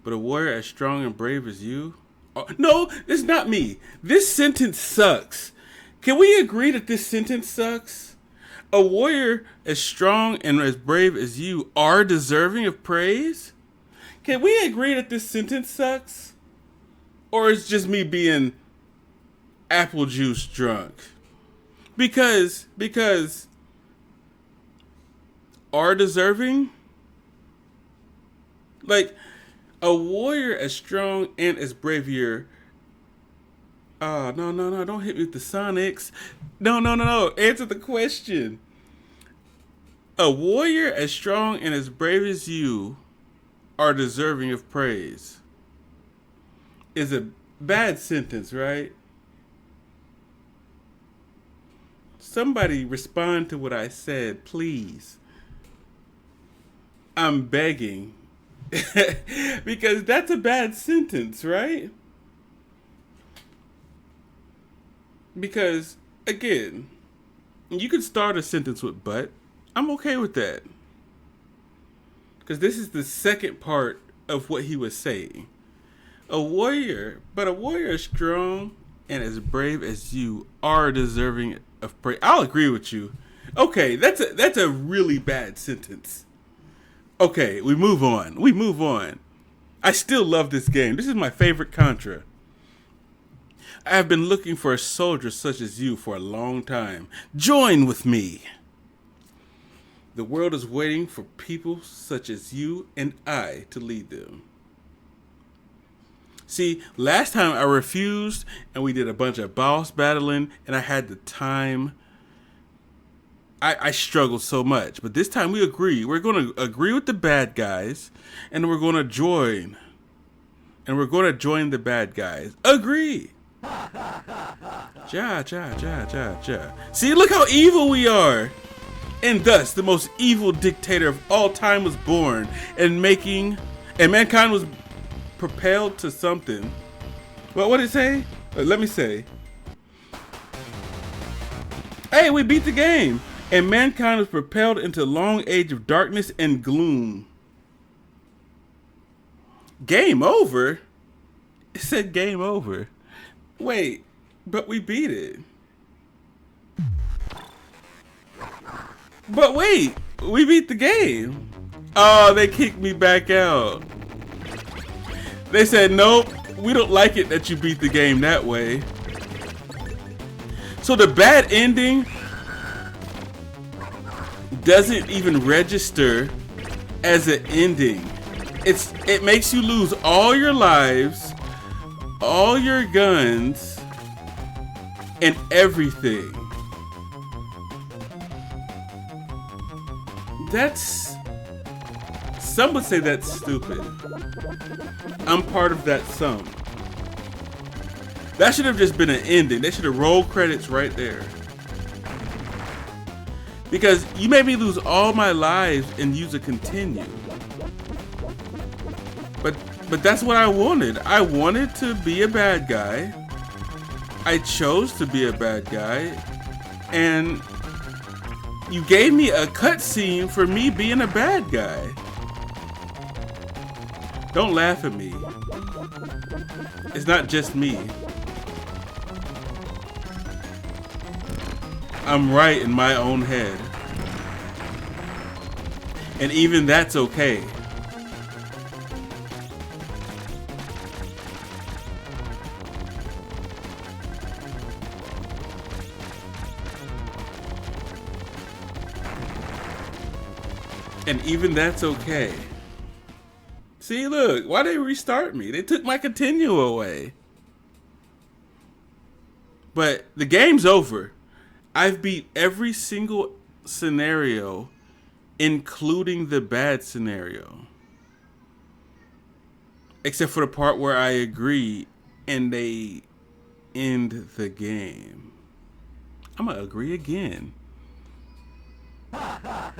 But a warrior as strong and brave as you... Oh, no, it's not me. This sentence sucks. Can we agree that this sentence sucks? A warrior as strong and as brave as you are deserving of praise? Can we agree that this sentence sucks? Or it's just me being apple juice drunk? Because are deserving? Like, a warrior as strong and as brave you're... Oh, no, don't hit me with the Sonics. No, answer the question. A warrior as strong and as brave as you are deserving of praise is a bad sentence, right? Somebody respond to what I said, please. I'm begging. Because that's a bad sentence, right? Because, again, you could start a sentence with but. I'm okay with that. Because this is the second part of what he was saying. A warrior as strong and as brave as you are deserving of praise. I'll agree with you. Okay, that's a really bad sentence. Okay, we move on. I still love this game. This is my favorite Contra. I have been looking for a soldier such as you for a long time. Join with me. The world is waiting for people such as you and I to lead them. See, last time I refused and we did a bunch of boss battling and I had the time. I struggled so much. But this time we agree. We're going to agree with the bad guys and we're going to join. And we're going to join the bad guys. Agree. Ja. See, look how evil we are. And thus, the most evil dictator of all time was born, and mankind was propelled to something. Well, what did it say? Let me say. Hey, we beat the game, and mankind was propelled into a long age of darkness and gloom. Game over? It said game over. Wait, but we beat it. But wait, we beat the game. Oh, they kicked me back out. They said, nope, we don't like it that you beat the game that way. So the bad ending doesn't even register as an ending. It makes you lose all your lives, all your guns, and everything. Some would say that's stupid. I'm part of that some. That should have just been an ending. They should have rolled credits right there. Because you made me lose all my lives and use a continue. But that's what I wanted. I wanted to be a bad guy. I chose to be a bad guy. And You gave me a cutscene for me being a bad guy. Don't laugh at me. It's not just me. I'm right in my own head. And even that's okay. And even that's okay. See, look, why they restart me? They took my continue away. But the game's over. I've beat every single scenario, including the bad scenario. Except for the part where I agree and they end the game. I'm gonna agree again.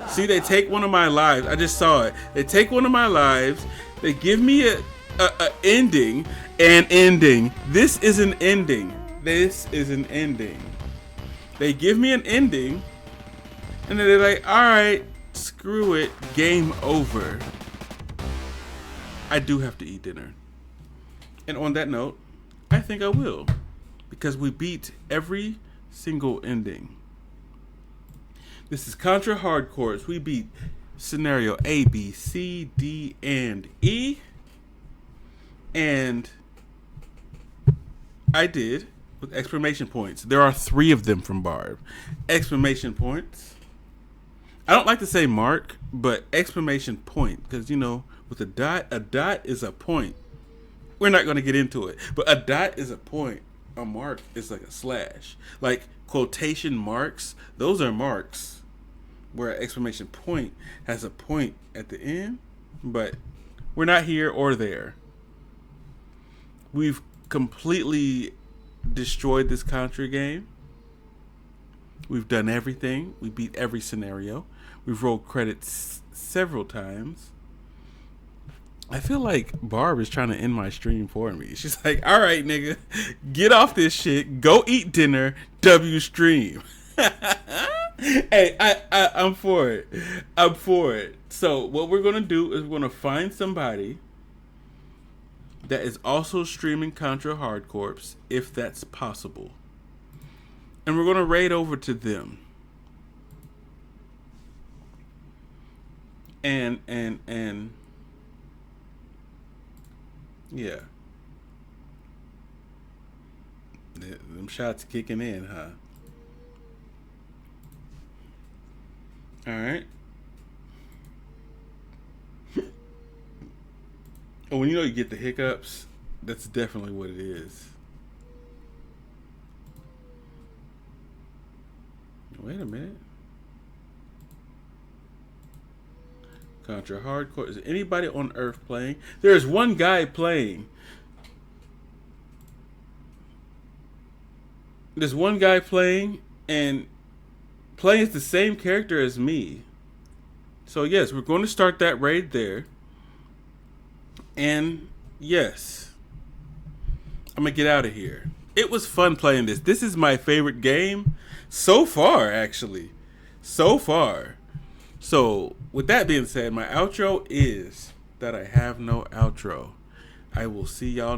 See, they take one of my lives. I just saw it. They take one of my lives. They give me a ending. An ending. This is an ending. This is an ending. They give me an ending, and then they're like, all right, screw it, game over. I do have to eat dinner. And on that note, I think I will, because we beat every single ending. This is Contra Hard Corps. We beat scenario A, B, C, D, and E. And I did with exclamation points. There are 3 of them from Barb. Exclamation points. I don't like to say mark, but exclamation point. Because, you know, with a dot is a point. We're not going to get into it. But a dot is a point. A mark is like a slash. Like quotation marks, those are marks. Where an exclamation point has a point at the end. But we're not here or there. We've completely destroyed this Contra game. We've done everything. We beat every scenario. We've rolled credits several times. I feel like Barb is trying to end my stream for me. She's like, all right, nigga, get off this shit. Go eat dinner. W stream. Hey, I'm for it. I'm for it. So what we're going to do is we're going to find somebody that is also streaming Contra Hard Corps, if that's possible. And we're going to raid over to them. And yeah. Them shots kicking in, huh? All right. Oh, when you know you get the hiccups, that's definitely what it is. Wait a minute. Contra Hard Corps. Is anybody on Earth playing? There's one guy playing. There's one guy playing, and playing is the same character as me. So yes, we're going to start that raid there. And yes, I'm going to get out of here. It was fun playing this. This is my favorite game so far, actually. So far. So, with that being said, my outro is that I have no outro. I will see y'all